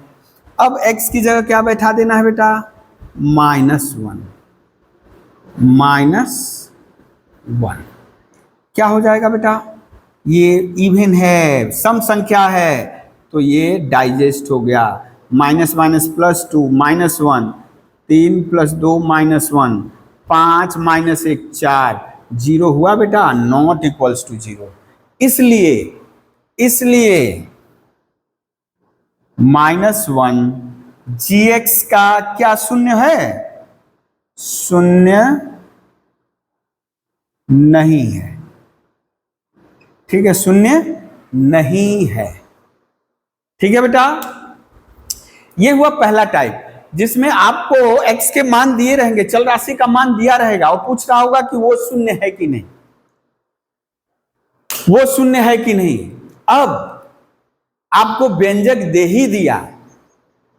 अब x की जगह क्या बैठा देना है बेटा? -1 -1। क्या हो जाएगा बेटा? ये इवन है, सम संख्या है, तो ये डाइजेस्ट हो गया। माइनस माइनस प्लस 2 -1, 3 + 2 -1, 5 - 1 4, 0 हुआ बेटा, नॉट इक्वल्स टू 0। इसलिए -1 gx का क्या शून्य है? शून्य नहीं है। ठीक है, शून्य नहीं है। ठीक है बेटा, ये हुआ पहला टाइप जिसमें आपको x के मान दिए रहेंगे, चल राशि का मान दिया रहेगा और पूछ रहा होगा कि वो शून्य है कि नहीं, वो शून्य है कि नहीं। अब आपको व्यंजक दे ही दिया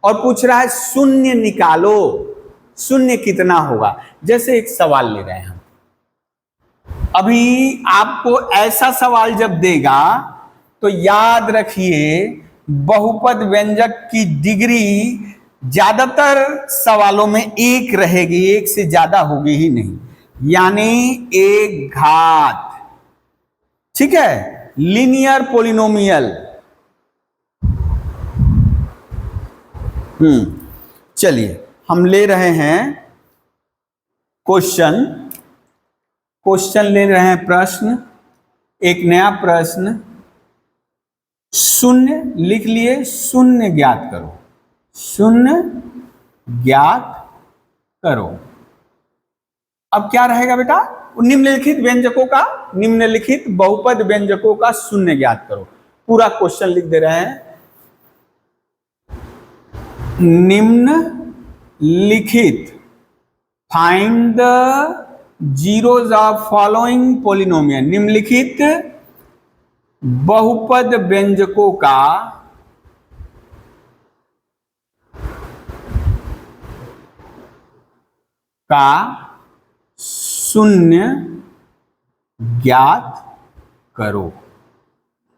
और पूछ रहा है शून्य निकालो, शून्य कितना होगा। जैसे एक सवाल ले रहे हैं हम, अभी आपको ऐसा सवाल जब देगा तो याद रखिए बहुपद व्यंजक की डिग्री ज्यादातर सवालों में एक रहेगी, एक से ज्यादा होगी ही नहीं, यानी एक घात। ठीक है, लीनियर पोलिनोमियल। चलिए हम ले रहे हैं क्वेश्चन ले रहे हैं, प्रश्न, एक नया प्रश्न। शून्य लिख लिए, शून्य ज्ञात करो, शून्य ज्ञात करो। अब क्या रहेगा बेटा? निम्नलिखित बहुपद व्यंजकों का शून्य ज्ञात करो। पूरा क्वेश्चन लिख दे रहे हैं, निम्नलिखित find the zeros of following polynomial. निम्नलिखित बहुपद व्यंजकों का शून्य ज्ञात करो।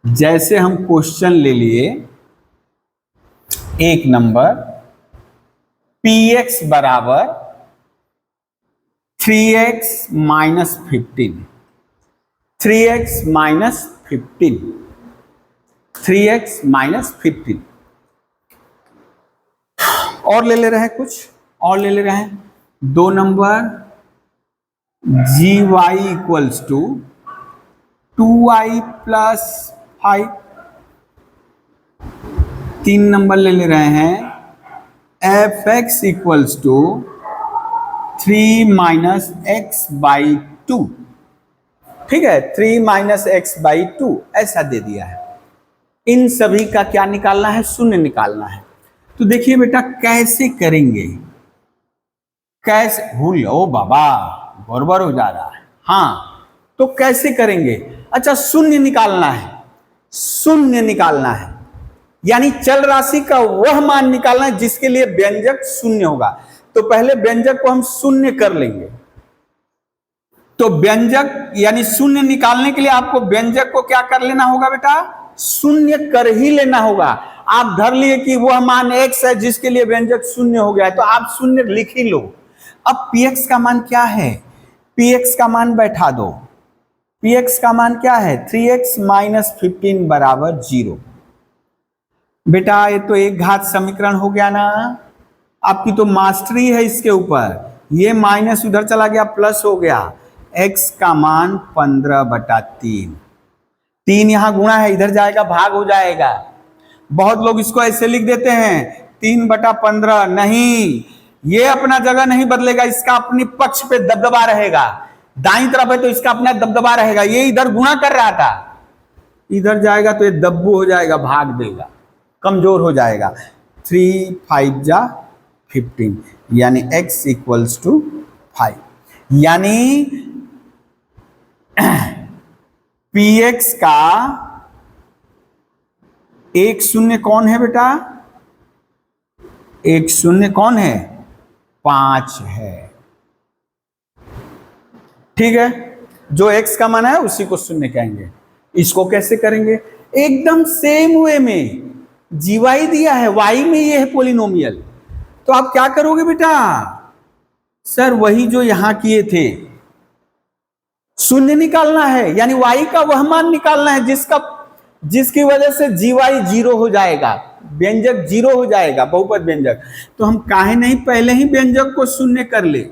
जैसे हम क्वेश्चन ले लिए, एक नंबर, px बराबर 3x - 15, 3x - 15, 3x - 15। और ले रहे हैं, कुछ और ले रहे हैं। 2 नंबर, gy = 2y + 5। 3 नंबर ले रहे हैं, fx = 3 - x/2। ठीक है, 3 - x/2 ऐसा दे दिया है। इन सभी का क्या निकालना है? शून्य निकालना है। तो देखिए बेटा कैसे करेंगे, कैसे भूल, ओ बाबा गड़बड़ हो जा रहा है। हाँ, तो कैसे करेंगे? अच्छा, शून्य निकालना है, शून्य निकालना है, यानी चल राशि का वह मान निकालना है जिसके लिए व्यंजक शून्य होगा। तो पहले व्यंजक को हम शून्य कर लेंगे। तो व्यंजक यानी शून्य निकालने के लिए आपको व्यंजक को क्या कर लेना होगा बेटा? शून्य कर ही लेना होगा। आप धर लिए कि वह मान x है जिसके लिए व्यंजक शून्य हो गया है, तो आप शून्य लिख ही लो। अब px का मान क्या है? px का मान बैठा दो। px का मान क्या है? 3x - 15 = 0। बेटा ये तो एक घात समीकरण हो गया ना, आपकी तो मास्टरी है इसके ऊपर। ये माइनस उधर चला गया, प्लस हो गया। x का मान 15/3, 3 यहां गुणा है, इधर जाएगा भाग हो जाएगा। बहुत लोग इसको ऐसे लिख देते हैं 3/15। नहीं, ये अपना जगह नहीं बदलेगा, इसका अपने पक्ष पे दबदबा रहेगा। दाईं तरफ है तो इसका अपना दबदबा रहेगा। ये इधर गुणा कर रहा था, इधर जाएगा तो ये दब्बू हो जाएगा, भाग देगा, कमजोर हो जाएगा। 3 × 5 = 15, यानी x = 5। यानी px का एक शून्य कौन है बेटा? एक शून्य कौन है? 5 है। ठीक है, जो x का मान है उसी को शून्य कहेंगे। इसको कैसे करेंगे? एकदम सेम वे में, जीवाई दिया है, y में ये है पोलिनोमियल, तो आप क्या करोगे बेटा? सर वही जो यहां किए थे, शून्य निकालना है, यानी y का वह मान निकालना है जिसका जिसकी वजह से जीवाई जीरो हो जाएगा, व्यंजक जीरो हो जाएगा, बहुपद व्यंजक। तो हम काहे नहीं पहले ही व्यंजक को शून्य कर ले,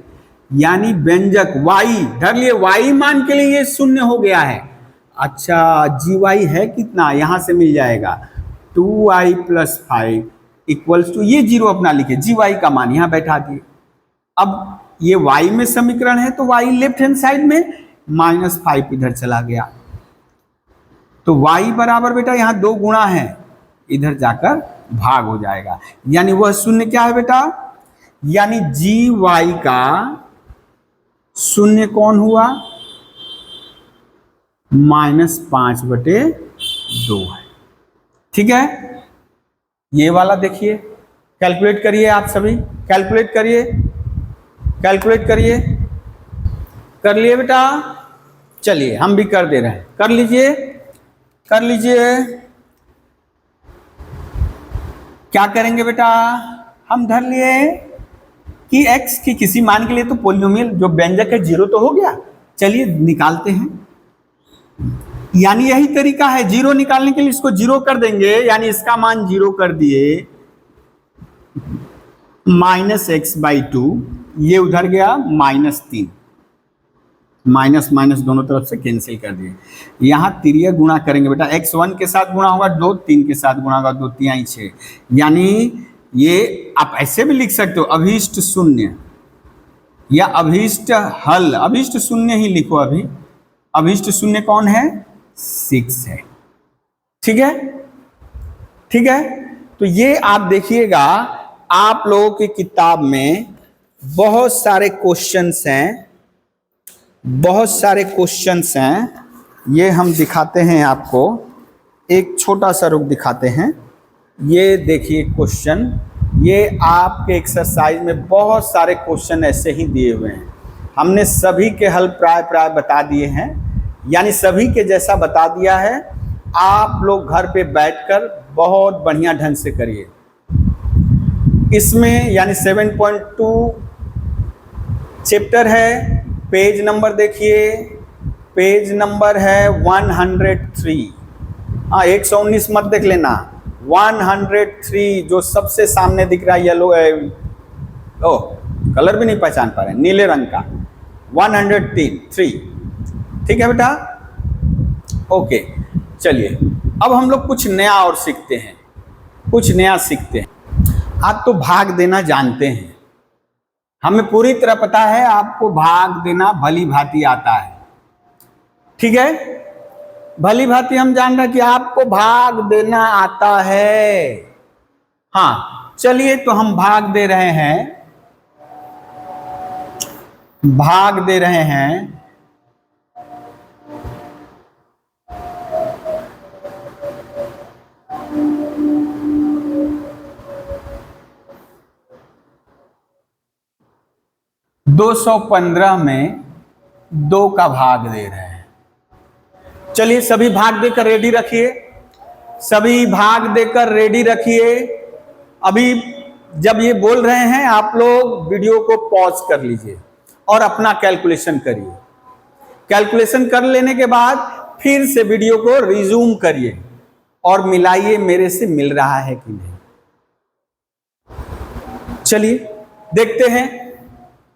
यानी व्यंजक वाई धर लिए, वाई मान के लिए ये शून्य हो गया है। अच्छा, जीवाई है कितना, यहां से मिल जाएगा 2i + 5 इक्वल्स टू, ये जीरो अपना लिखे, जीवाई का मान यहां बैठा दिए। अब ये y में समीकरण है तो y लेफ्ट हैंड साइड में, -5 इधर चला गया, तो y बराबर बेटा यहाँ 2 गुणा है, इधर जाकर भाग हो जाएगा, यानी वह शून्य क्या है बेटा, यानी gy का शून्य कौन हुआ, -5/2 है। ठीक है, ये वाला देखिए, कैलकुलेट करिए आप सभी, कैलकुलेट करिए, कैलकुलेट करिए, कर लिए बेटा, चलिए हम भी कर दे रहे हैं, कर लीजिए, कर लीजिए। क्या करेंगे बेटा, हम धर लिए कि x की किसी मान के लिए तो पोलिनोमियल जो व्यंजक है जीरो तो हो गया, चलिए निकालते हैं, यानी यही तरीका है जीरो निकालने के लिए, इसको जीरो कर देंगे, यानी इसका मान जीरो कर दिए, -x/2, ये उधर गया -3, माइनस माइनस दोनों तरफ से कैंसिल कर दिए, यहाँ तिर्यक गुणा करेंगे बेटा, x1 के साथ गुणा होगा 2, 3 के साथ गुणा होगा 2, 3 6, यानी ये आप ऐसे भी लिख सकते हो, अभीष्ट शून्य या अभीष्ट हल, अभीष्ट शून्य ही लिखो, अभी अभीष्ट शून्य कौन है, 6 है। ठीक है, ठीक है, तो ये आप देखिएगा, आप लोगों की किताब में बहुत सारे क्वेश्चंस हैं, बहुत सारे क्वेश्चंस हैं, ये हम दिखाते हैं आपको, एक छोटा सा रुक दिखाते हैं, ये देखिए क्वेश्चन, ये आपके एक्सरसाइज में बहुत सारे क्वेश्चन ऐसे ही दिए हुए हैं, हमने सभी के हल प्राय बता दिए हैं, यानी सभी के जैसा बता दिया है, आप लोग घर पे बैठकर बहुत बढ़िया ढंग से करिए। इसमें यानी 7.2 चैप्टर है, पेज नंबर देखिए, पेज नंबर है 103, हाँ 119 मत देख लेना, 103 जो सबसे सामने दिख रहा है येलो, ओह कलर भी नहीं पहचान पा रहे, नीले रंग का, 103, ठीक है बेटा, ओके। चलिए अब हम लोग कुछ नया और सीखते हैं, कुछ नया सीखते हैं। आप तो भाग देना जानते हैं, हमें पूरी तरह पता है आपको भाग देना भली भांति आता है, ठीक है, भली भांति हम जान रहे हैं कि आपको भाग देना आता है। हाँ चलिए, तो हम भाग दे रहे हैं, भाग दे रहे हैं, दो 215 में 2 का भाग दे रहे हैं। चलिए सभी भाग देकर रेडी रखिए, सभी भाग देकर रेडी रखिए। अभी जब ये बोल रहे हैं आप लोग वीडियो को पॉज कर लीजिए और अपना कैलकुलेशन करिए, कैलकुलेशन कर लेने के बाद फिर से वीडियो को रिज्यूम करिए और मिलाइए मेरे से मिल रहा है कि नहीं। चलिए देखते हैं,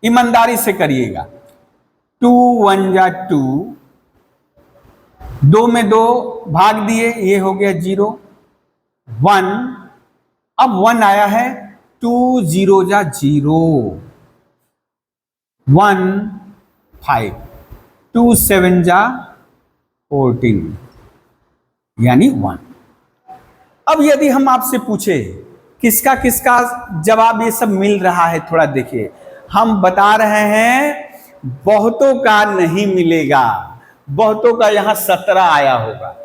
ईमानदारी से करिएगा। 2 1 जा 2, 2 में 2 भाग दिए, ये हो गया 0, 1, अब 1 आया है, 2 0 जा 0, 1 5, 2 7 जा 14, यानी 1। अब यदि हम आपसे पूछे किसका किसका जवाब ये सब मिल रहा है, थोड़ा देखिए, हम बता रहे हैं बहुतों का नहीं मिलेगा, बहुतों का यहां 17 आया होगा,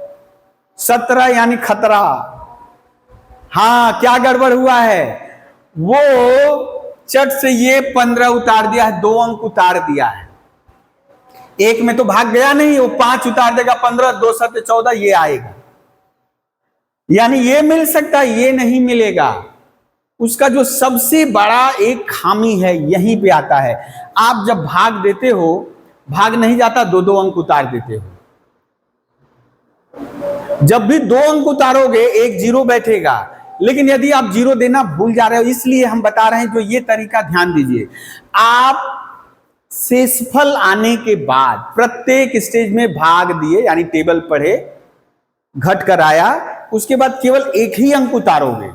17 यानी खतरा। हाँ क्या गड़बड़ हुआ है, वो चट से ये 15 उतार दिया है, 2 अंक उतार दिया है, एक में तो भाग गया नहीं, वो 5 उतार देगा, 15, 2 7 14 ये आएगा, यानी ये मिल सकता है, ये नहीं मिलेगा। उसका जो सबसे बड़ा एक खामी है यहीं पे आता है, आप जब भाग देते हो, भाग नहीं जाता, 2 2 अंक उतार देते हो। जब भी दो अंक उतारोगे एक जीरो बैठेगा, लेकिन यदि आप जीरो देना भूल जा रहे हो, इसलिए हम बता रहे हैं जो ये तरीका ध्यान दीजिए। आप शेषफल आने के बाद प्रत्येक स्टेज में भाग दिए, यानी टेबल पढ़े, घट कर आया, उसके बाद केवल एक ही अंक उतारोगे,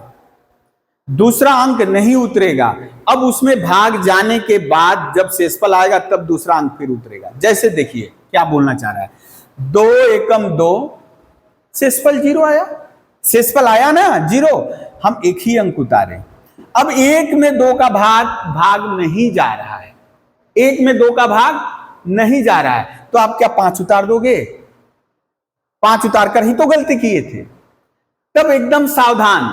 दूसरा अंक नहीं उतरेगा। अब उसमें भाग जाने के बाद जब शेषफल आएगा तब दूसरा अंक फिर उतरेगा। जैसे देखिए क्या बोलना चाह रहा है, 2 एकम 2, शेषफल जीरो आया, शेषफल आया ना जीरो, हम एक ही अंक उतारे। अब एक में दो का भाग नहीं जा रहा है, एक में दो का भाग नहीं जा रहा है, तो आप क्या 5 उतार दोगे? 5 उतार कर ही तो गलती किए थे। तब एकदम सावधान,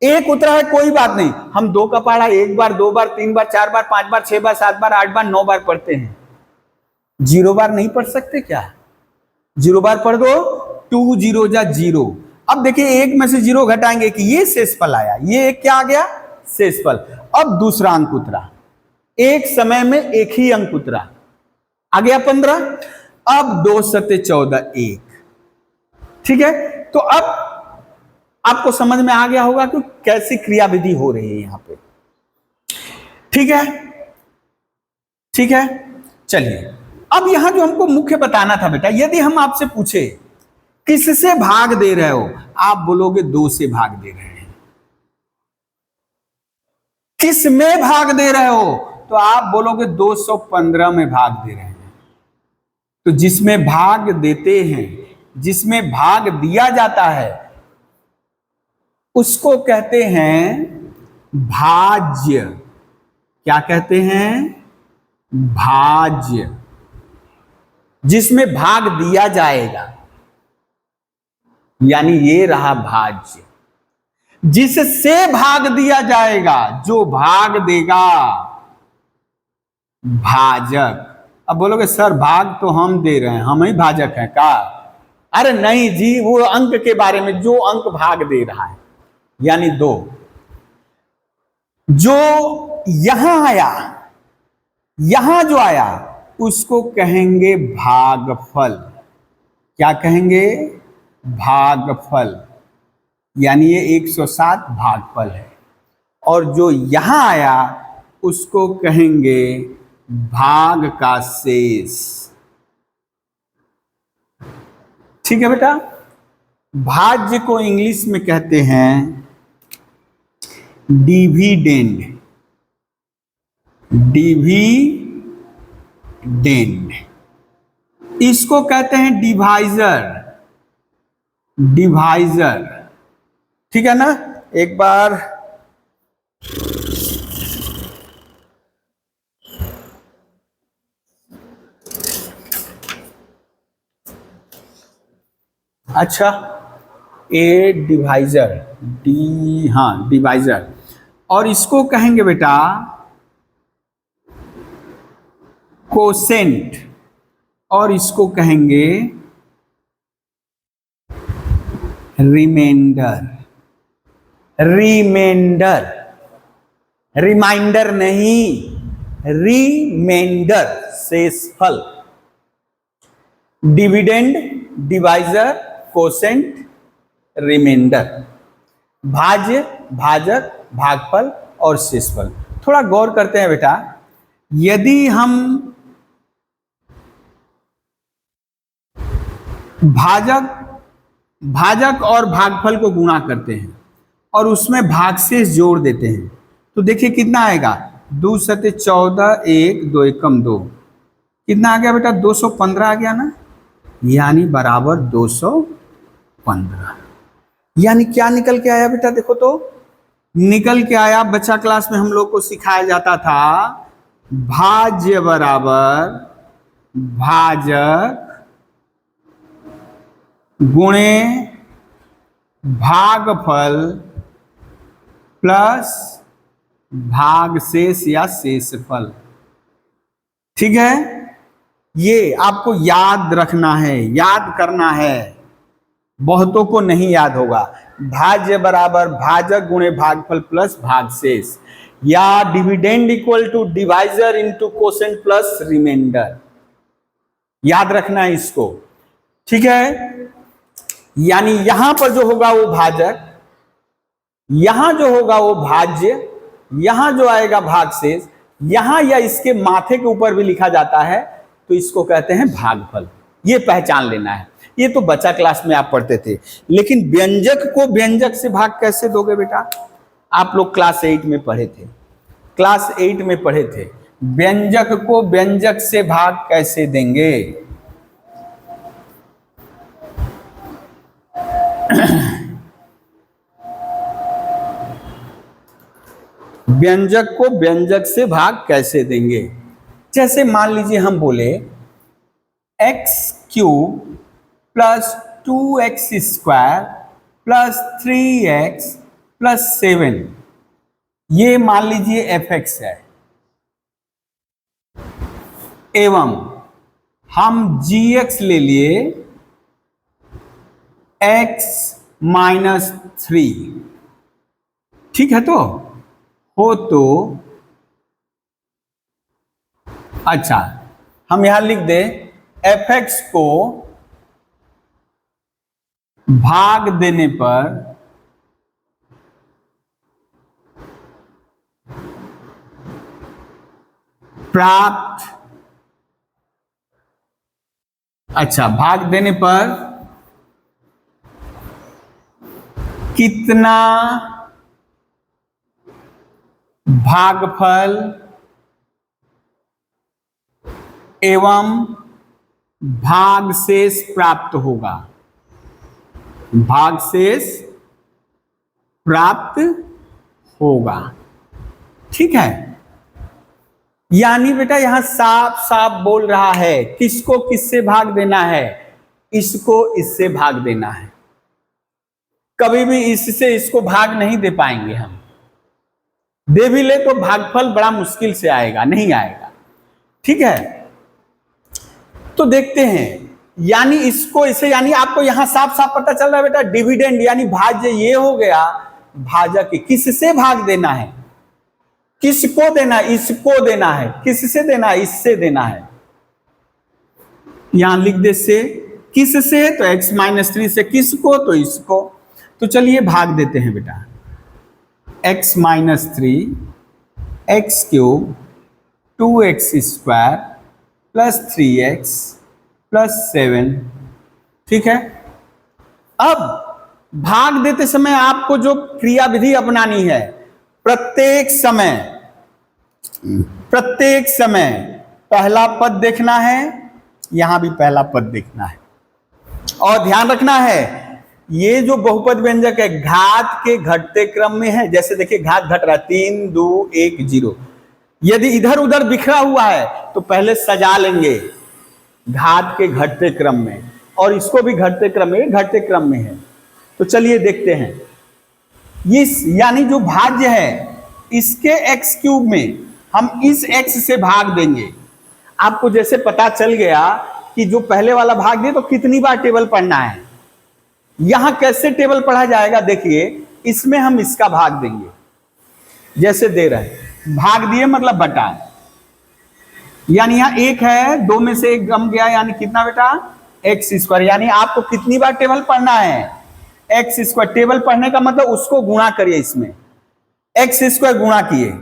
एक उतरा है कोई बात नहीं, हम 2 का पढ़ा 1 बार 2 बार 3 बार 4 बार 5 बार 6 बार 7 बार 8 बार 9 बार पढ़ते हैं, 0 बार नहीं पढ़ सकते क्या? 0 बार पढ़ दो, 2 0 जा 0। अब देखिए एक में से 0 घटाएंगे कि ये शेषफल आया, ये एक क्या आ गया? शेषफल। अब दूसरा अंक उतरा, एक समय में एक ही अंक उतरा, आ गया 15। अब 2 सत्ते 14 1, ठीक है। तो अब आपको समझ में आ गया होगा कि कैसी क्रियाविधि हो रही है यहां पे, ठीक है, ठीक है। चलिए अब यहां जो हमको मुख्य बताना था बेटा, यदि हम आपसे पूछे किससे भाग दे रहे हो, आप बोलोगे 2 से भाग दे रहे हैं। किस में भाग दे रहे हो, तो आप बोलोगे 215 में भाग दे रहे हैं। तो जिसमें भाग देते हैं, जिसमें भाग दिया जाता है, उसको कहते हैं भाज्य। क्या कहते हैं? भाज्य। जिसमें भाग दिया जाएगा, यानी ये रहा भाज्य। जिससे भाग दिया जाएगा, जो भाग देगा, भाजक। अब बोलोगे सर भाग तो हम दे रहे हैं, हम ही भाजक हैं का? अरे नहीं जी, वो अंक के बारे में, जो अंक भाग दे रहा है, यानी 2। जो यहां आया, यहां जो आया उसको कहेंगे भागफल। क्या कहेंगे? भागफल। यानी ये 107 भागफल है। और जो यहां आया उसको कहेंगे भाग का शेष। ठीक है बेटा। भाज्य को इंग्लिश में कहते हैं डिविडेंड। डिविडेंड। इसको कहते हैं डिवाइजर। डिवाइजर, ठीक है ना। एक बार अच्छा, ए डिवाइजर, हाँ डिवाइजर। और इसको कहेंगे बेटा कोसेंट, और इसको कहेंगे रिमाइंडर। रिमाइंडर, रिमाइंडर नहीं, रिमाइंडर, शेषफल। Dividend, divisor, quotient, remainder. भाज्य, भाजक, भागफल और शेषफल। थोड़ा गौर करते हैं बेटा, यदि हम भाजक और भागफल को गुणा करते हैं और उसमें भागशेष जोड़ देते हैं, तो देखिए कितना आएगा। 2 सत्ते 14, 1 2 एकम 2, कितना आ गया बेटा? 215 आ गया ना, यानी बराबर 215। यानी क्या निकल के आया बेटा? देखो तो निकल के आया, बच्चा क्लास में हम लोग को सिखाया जाता था, भाज्य बराबर भाजक गुणे भागफल प्लस भागशेष या शेषफल। ठीक है, ये आपको याद रखना है, याद करना है, बहुतों को नहीं याद होगा। भाज्य बराबर भाजक गुणे भागफल प्लस भागशेष, या dividend equal to divisor into quotient plus remainder. याद रखना है इसको, ठीक है। यानी यहां पर जो होगा वो भाजक, यहां जो होगा वो भाज्य, यहां जो आएगा भागशेष, यहां या इसके माथे के ऊपर भी लिखा जाता है तो इसको कहते हैं भागफल। ये पहचान लेना है। ये तो बच्चा क्लास में आप पढ़ते थे, लेकिन व्यंजक को व्यंजक से भाग कैसे दोगे बेटा? आप लोग क्लास 8 में पढ़े थे, क्लास 8 में पढ़े थे, व्यंजक को व्यंजक से भाग कैसे देंगे? व्यंजक को व्यंजक से भाग कैसे देंगे? जैसे मान लीजिए हम बोले x³ plus 2x square plus 3x plus 7, ये मान लीजिए fx है, एवं हम gx ले लिए x माइनस 3, ठीक है? तो अच्छा, हम यहां लिख दें fx को भाग देने पर प्राप्त, अच्छा, भाग देने पर कितना भागफल एवं भागशेष प्राप्त होगा? भागशेष प्राप्त होगा, ठीक है? यानी बेटा यहां साफ साफ बोल रहा है किसको किससे भाग देना है, इसको इससे भाग देना है। कभी भी इससे इसको भाग नहीं दे पाएंगे हम, दे भी ले तो भागफल बड़ा मुश्किल से आएगा, नहीं आएगा, ठीक है? तो देखते हैं, यानी इसको इसे, यानी आपको यहां साफ साफ पता चल रहा है बेटा, डिविडेंड यानी भाज्य ये हो गया, भाजक किससे भाग देना है, किसको देना है, इसको देना है, किससे देना है, इससे देना है। यहां लिख दे से, किससे, तो x माइनस 3 से, किसको, तो इसको। तो चलिए भाग देते हैं बेटा, x minus 3 x³ 2x square plus 3x plus 7, ठीक है? अब भाग देते समय आपको जो क्रियाविधि अपनानी है, प्रत्येक समय पहला पद देखना है, यहां भी पहला पद देखना है, और ध्यान रखना है ये जो बहुपद व्यंजक है घात के घटते क्रम में है। जैसे देखिए घात घट रहा है, 3 2 1 0, यदि इधर उधर बिखरा हुआ है तो पहले सजा लेंगे घात के घटते क्रम में, और इसको भी घटते क्रम में है। तो चलिए देखते हैं, इस यानी जो भाज्य है इसके x³ में हम इस x से भाग देंगे। आपको जैसे पता चल गया कि जो पहले वाला भाग दे तो कितनी बार टेबल पढ़ना है, यहां कैसे टेबल पढ़ा जाएगा, देखिए इसमें हम इसका भाग देंगे, जैसे दे रहे हैं, भाग दिए मतलब बटा, यानी यहां 1 है, 2 में से 1 गम गया, यानी कितना बेटा, x², यानी आपको कितनी बार टेबल पढ़ना है, x²। टेबल पढ़ने का मतलब उसको गुणा करिए, इसमें x² गुणा किए,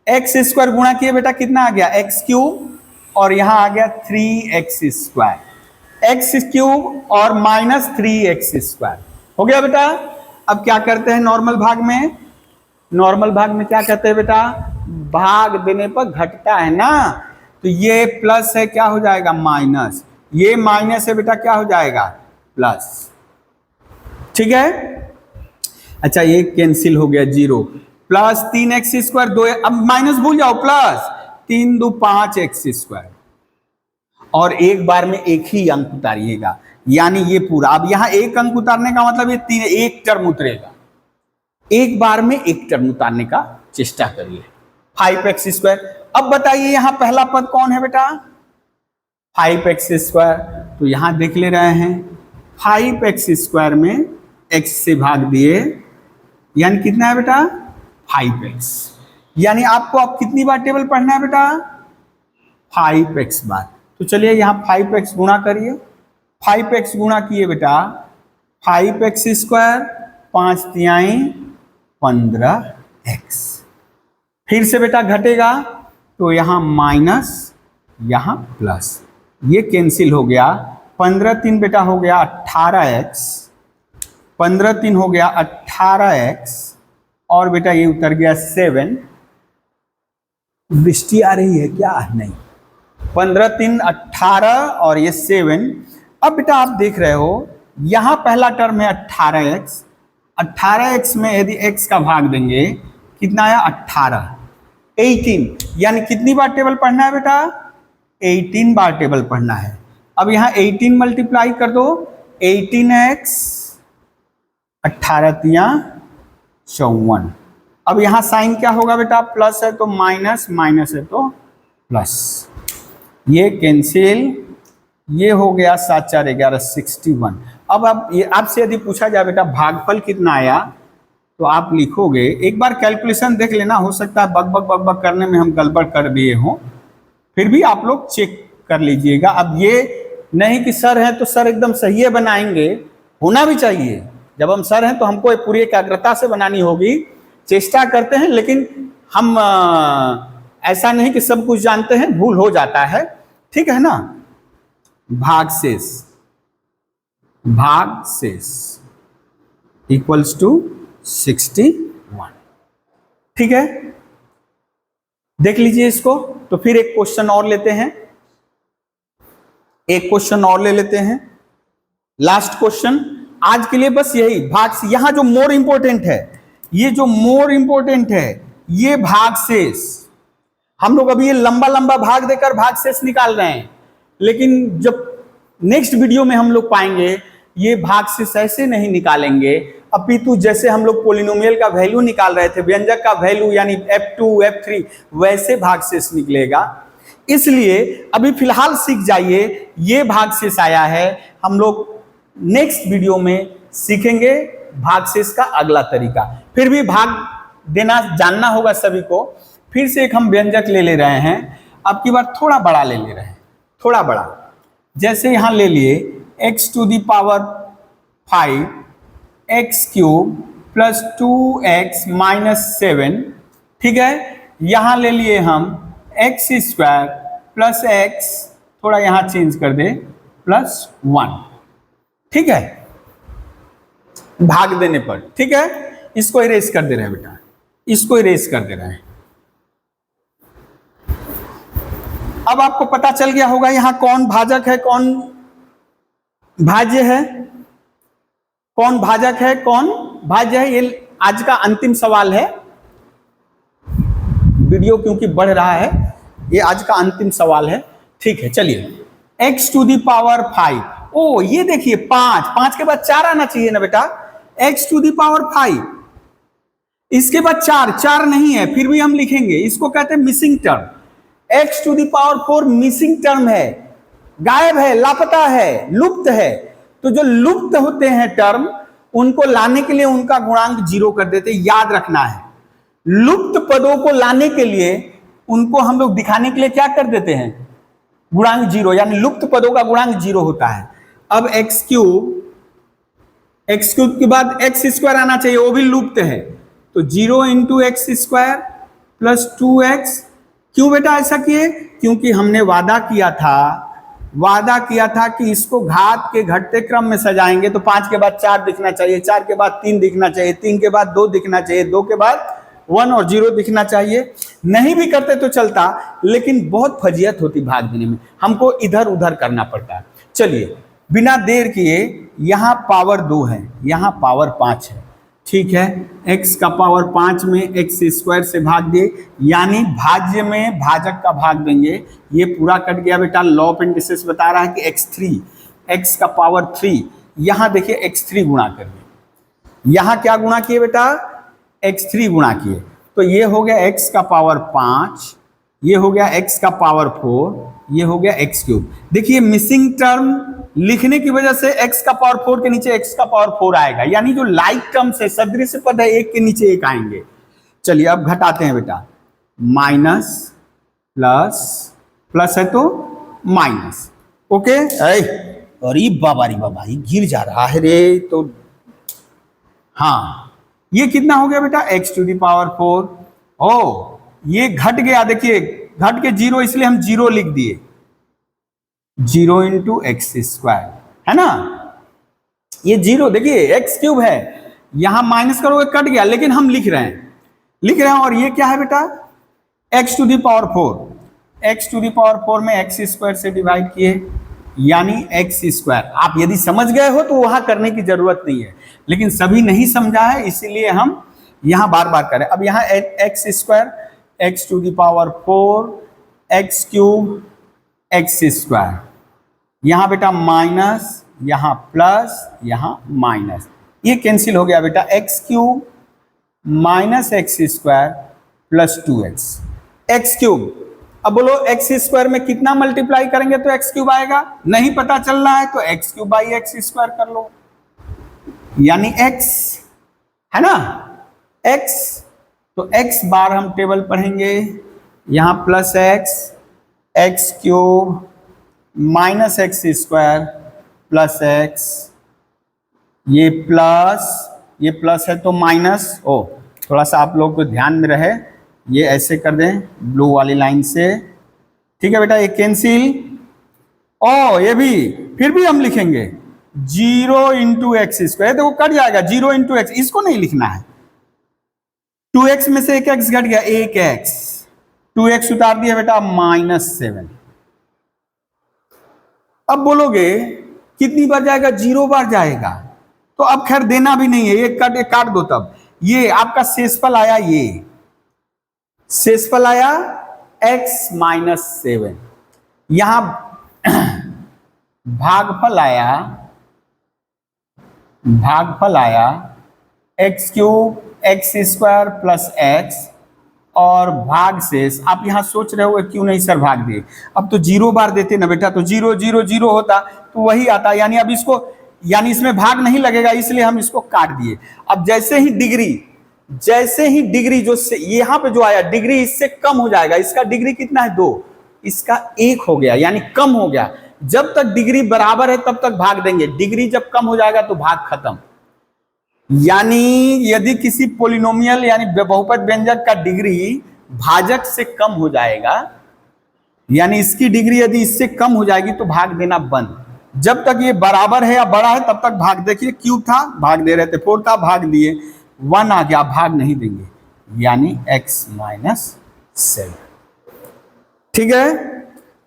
x² गुणा किए बेटा, कितना आ गया, x³ और यहां आ गया 3x², x³ और माइनस 3x² हो गया बेटा। अब क्या करते हैं नॉर्मल भाग में, नॉर्मल भाग में क्या कहते हैं बेटा, भाग देने पर घटता है ना, तो ये प्लस है, क्या हो जाएगा, माइनस, ये माइनस है बेटा, क्या हो जाएगा, प्लस, ठीक है? अच्छा ये कैंसिल हो गया, 0 प्लस 3x², 2, अब माइनस भूल जाओ, प्लस 3 2 5x², और एक बार में एक ही अंक उतारिएगा, यानी ये पूरा। अब यहां एक अंक उतारने का मतलब ये 3, एक टर्म उतरेगा, एक बार में एक टर्म उतारने का चेष्टा करिए, 5x²। अब बताइए यहां पहला पद कौन है बेटा, 5x², तो यहां देख ले रहे हैं 5x² में x से भाग दिए, यानी कितना है बेटा, 5x, यानी आपको अब कितनी बार टेबल पढ़ना है बेटा, 5x बार। तो चलिए यहां 5x गुणा करिए, 5x गुणा किए बेटा, 5x², 5 तिहाई 15x। फिर से बेटा घटेगा तो यहाँ माइनस, यहाँ प्लस, ये कैंसिल हो गया। 15 3 बेटा हो गया 18x, 15 3 हो गया 18x, और बेटा ये उतर गया 7। दृष्टि आ रही है क्या? नहीं। 15 3 18 और ये 7। अब बेटा आप देख रहे हो यहां पहला टर्म है 18x, 18x में यदि x का भाग देंगे कितना आया? 18, 18, यानी कितनी बार टेबल पढ़ना है बेटा? 18 बार टेबल पढ़ना है। अब यहां 18 मल्टीप्लाई कर दो, 18x, 18 तिया 54। अब यहां साइन क्या होगा बेटा? प्लस है तो माइनस, माइनस है तो प्लस, ये कैंसिल, ये हो गया 7 4 11 61। अब ये आपसे यदि पूछा जाए बेटा भागफल कितना आया, तो आप लिखोगे, एक बार कैलकुलेशन देख लेना, हो सकता है बक बक बक बक करने में हम गड़बड़ कर दिए हों, फिर भी आप लोग चेक कर लीजिएगा। अब ये नहीं कि सर है तो सर एकदम सही है बनाएंगे, होना भी चाहिए। जब हम सर हैं तो हमको पूरी एकाग्रता से बनानी होगी, चेष्टा करते हैं, लेकिन हम ऐसा नहीं कि सब कुछ जानते हैं, भूल हो जाता है, ठीक है ना। भागशेष, भागशेष इक्वल्स टू 61, ठीक है। देख लीजिए इसको। तो फिर एक क्वेश्चन और लेते हैं, एक क्वेश्चन और ले लेते हैं, लास्ट क्वेश्चन आज के लिए बस यही भाग। यहां जो मोर इंपोर्टेंट है, ये जो मोर इंपोर्टेंट है ये भागशेष। हम लोग अभी ये लंबा लंबा भाग देकर भागशेष निकाल रहे हैं, लेकिन जब नेक्स्ट वीडियो में हम लोग पाएंगे ये भागशेष ऐसे नहीं निकालेंगे, अपितु जैसे हम लोग पोलिनोमियल का वैल्यू निकाल रहे थे, व्यंजक का वैल्यू यानी f2 f3, वैसे भागशेष निकलेगा। इसलिए अभी फिलहाल सीख जाइए, ये भागशेष आया है। हम लोग नेक्स्ट वीडियो में सीखेंगे भागशेष का अगला तरीका। फिर भी भाग देना जानना होगा सभी को। फिर से एक हम व्यंजक ले रहे हैं, अब की बार थोड़ा बड़ा ले रहे हैं, थोड़ा बड़ा। जैसे यहां ले लिए x to the power 5 x³ plus 2x minus 7, ठीक है। यहां ले लिए हम x² प्लस x, थोड़ा यहां चेंज कर दे, प्लस 1, ठीक है, भाग देने पर, ठीक है। इसको इरेज कर दे रहे हैं बेटा, इसको इरेज कर दे रहे हैं। अब आपको पता चल गया होगा यहां कौन भाजक है, कौन भाज्य है, कौन भाजक है, कौन भाज्य है। ये आज का अंतिम सवाल है। वीडियो क्योंकि बढ़ रहा है, ये आज का अंतिम सवाल है, ठीक है। चलिए x टू दी पावर 5, ओ ये देखिए 5 के बाद 4 आना चाहिए ना बेटा, x टू दी पावर 5, इसके बाद 4 नहीं है, फिर भी हम लिखेंगे, इसको कहते हैं missing term. x to the power 4 missing term है, गायब है, लापता है, लुप्त है। तो जो लुप्त होते हैं टर्म, उनको लाने के लिए उनका गुणांक 0 कर देते, याद रखना है। लुप्त पदों को लाने के लिए उनको हम लोग दिखाने के लिए क्या कर देते हैं, गुणांक 0, यानी लुप्त पदों का गुणांक 0 होता है। अब x³ के बाद x² आना चाहिए, वो भी लुप्त है, तो 0 इंटू x² प्लस 2x। क्यों बेटा ऐसा किए? क्योंकि हमने वादा किया था कि इसको घात के घटते क्रम में सजाएंगे, तो 5 के बाद 4 दिखना चाहिए, 4 के बाद 3 दिखना चाहिए, 3 के बाद 2 दिखना चाहिए, 2 के बाद 1 और 0 दिखना चाहिए। नहीं भी करते तो चलता, लेकिन बहुत फजीयत होती भाग देने में, हमको इधर उधर करना पड़ता है। चलिए बिना देर किए, यहां पावर 2 है, यहां पावर 5 है, ठीक है। x का पावर 5 में x² से भाग दिए, यानी भाज्य में भाजक का भाग देंगे। ये पूरा कट गया बेटा। लॉ ऑफ इंडिसेस बता रहा है कि x3, x का पावर 3, यहां देखिए x3 गुणा करिए, यहां क्या गुणा किए बेटा, x3 गुणा किए, तो ये हो गया x का पावर 5, ये हो गया x का पावर 4, ये हो गया x³। देखिए मिसिंग टर्म लिखने की वजह से x का पावर 4 के नीचे x का पावर 4 आएगा, यानी जो लाइक टर्म से सदृश पद है, एक के नीचे एक आएंगे। चलिए अब घटाते हैं बेटा, माइनस प्लस, प्लस है तो माइनस, ओके। अरे बाबा रे बाबा, ये गिर जा रहा है रे। तो हाँ, ये कितना हो गया बेटा, x टू द पावर 4। ओ, ये घट गया, देखिए घट के 0, इसलिए हम 0 लिख दिए, 0 इंटू एक्स स्क्वायर, है ना। ये 0 देखिए x क्यूब है, यहां माइनस करोगे कट गया, लेकिन हम लिख रहे हैं। और ये क्या है बेटा, x to the power 4, x to the power 4 में एक्स स्क्वायर से डिवाइड किए, यानी एक्स स्क्वायर। आप यदि समझ गए हो तो वहां करने की जरूरत नहीं है, लेकिन सभी नहीं समझा है, इसीलिए हम यहां बार बार करें। अब यहां x square, x to the power 4, x cube, x square, यहां बेटा माइनस, यहां प्लस, यहां माइनस, ये कैंसिल हो गया बेटा, x cube minus x square plus 2x, x cube. अब बोलो एक्स स्क्वायर में कितना मल्टीप्लाई करेंगे तो एक्स क्यूब आएगा, नहीं पता चल रहा है तो x cube by x square कर लो, यानी x, है ना, x। तो x बार हम टेबल पढ़ेंगे, यहां plus x cube minus x square plus x, ये प्लस है तो माइनस। ओ, थोड़ा सा आप लोग को ध्यान में रहे, ये ऐसे कर दें ब्लू वाली लाइन से, ठीक है बेटा, ये कैंसिल। ओ, ये भी फिर भी हम लिखेंगे 0 इंटू एक्स स्क्वायर, देखो कट जाएगा, 0 इंटू एक्स, इसको नहीं लिखना है। 2x में से एक x घट गया, एक x, 2x उतार दिया बेटा, -7। अब बोलोगे कितनी बार जाएगा, 0 बार जाएगा, तो अब खैर देना भी नहीं है, ये काट दो। तब ये आपका शेषफल आया, ये शेषफल आया x-7, यहां भागफल आया x cube x square plus x, और भाग शेष। आप यहां सोच रहे हो क्यों नहीं सर भाग दिए, अब तो 0 बार देते ना बेटा, तो 0 0 0 होता तो वही आता, यानी अब इसको, यानी इसमें भाग नहीं लगेगा, इसलिए हम इसको काट दिए। अब जैसे ही डिग्री जो यहां पे जो आया डिग्री, इससे कम हो जाएगा, इसका डिग्री कितना है 2, इसका 1 हो गया, यानी कम हो गया। जब तक डिग्री बराबर है तब तक भाग देंगे, डिग्री जब कम हो जाएगा तो भाग खत्म। यानी यदि किसी पोलिनोमियल यानी बहुपद व्यंजक का डिग्री भाजक से कम हो जाएगा, यानी इसकी डिग्री यदि इससे कम हो जाएगी तो भाग देना बंद। जब तक ये बराबर है या बड़ा है तब तक भाग, देखिए क्यूब था भाग दे रहे थे, 4 था भाग दिए, 1 आ गया भाग नहीं देंगे, यानी x-7। ठीक है,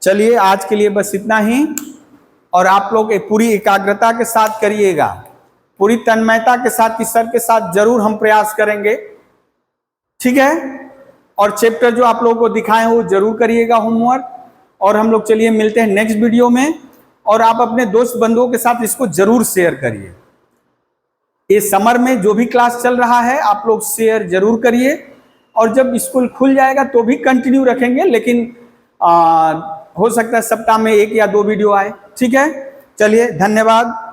चलिए आज के लिए बस इतना ही, और आप लोग पूरी एकाग्रता के साथ करिएगा, पूरी तन्मयता के साथ, इस सर के साथ जरूर हम प्रयास करेंगे, ठीक है। और चैप्टर जो आप लोगों को दिखाए हैं वो जरूर करिएगा होमवर्क, और हम लोग चलिए मिलते हैं नेक्स्ट वीडियो में, और आप अपने दोस्त बंधुओं के साथ इसको जरूर शेयर करिए। ये समर में जो भी क्लास चल रहा है आप लोग शेयर जरूर करिए, और जब स्कूल खुल जाएगा तो भी कंटिन्यू रखेंगे, लेकिन हो सकता है सप्ताह में 1 या 2 वीडियो आए, ठीक है। चलिए धन्यवाद।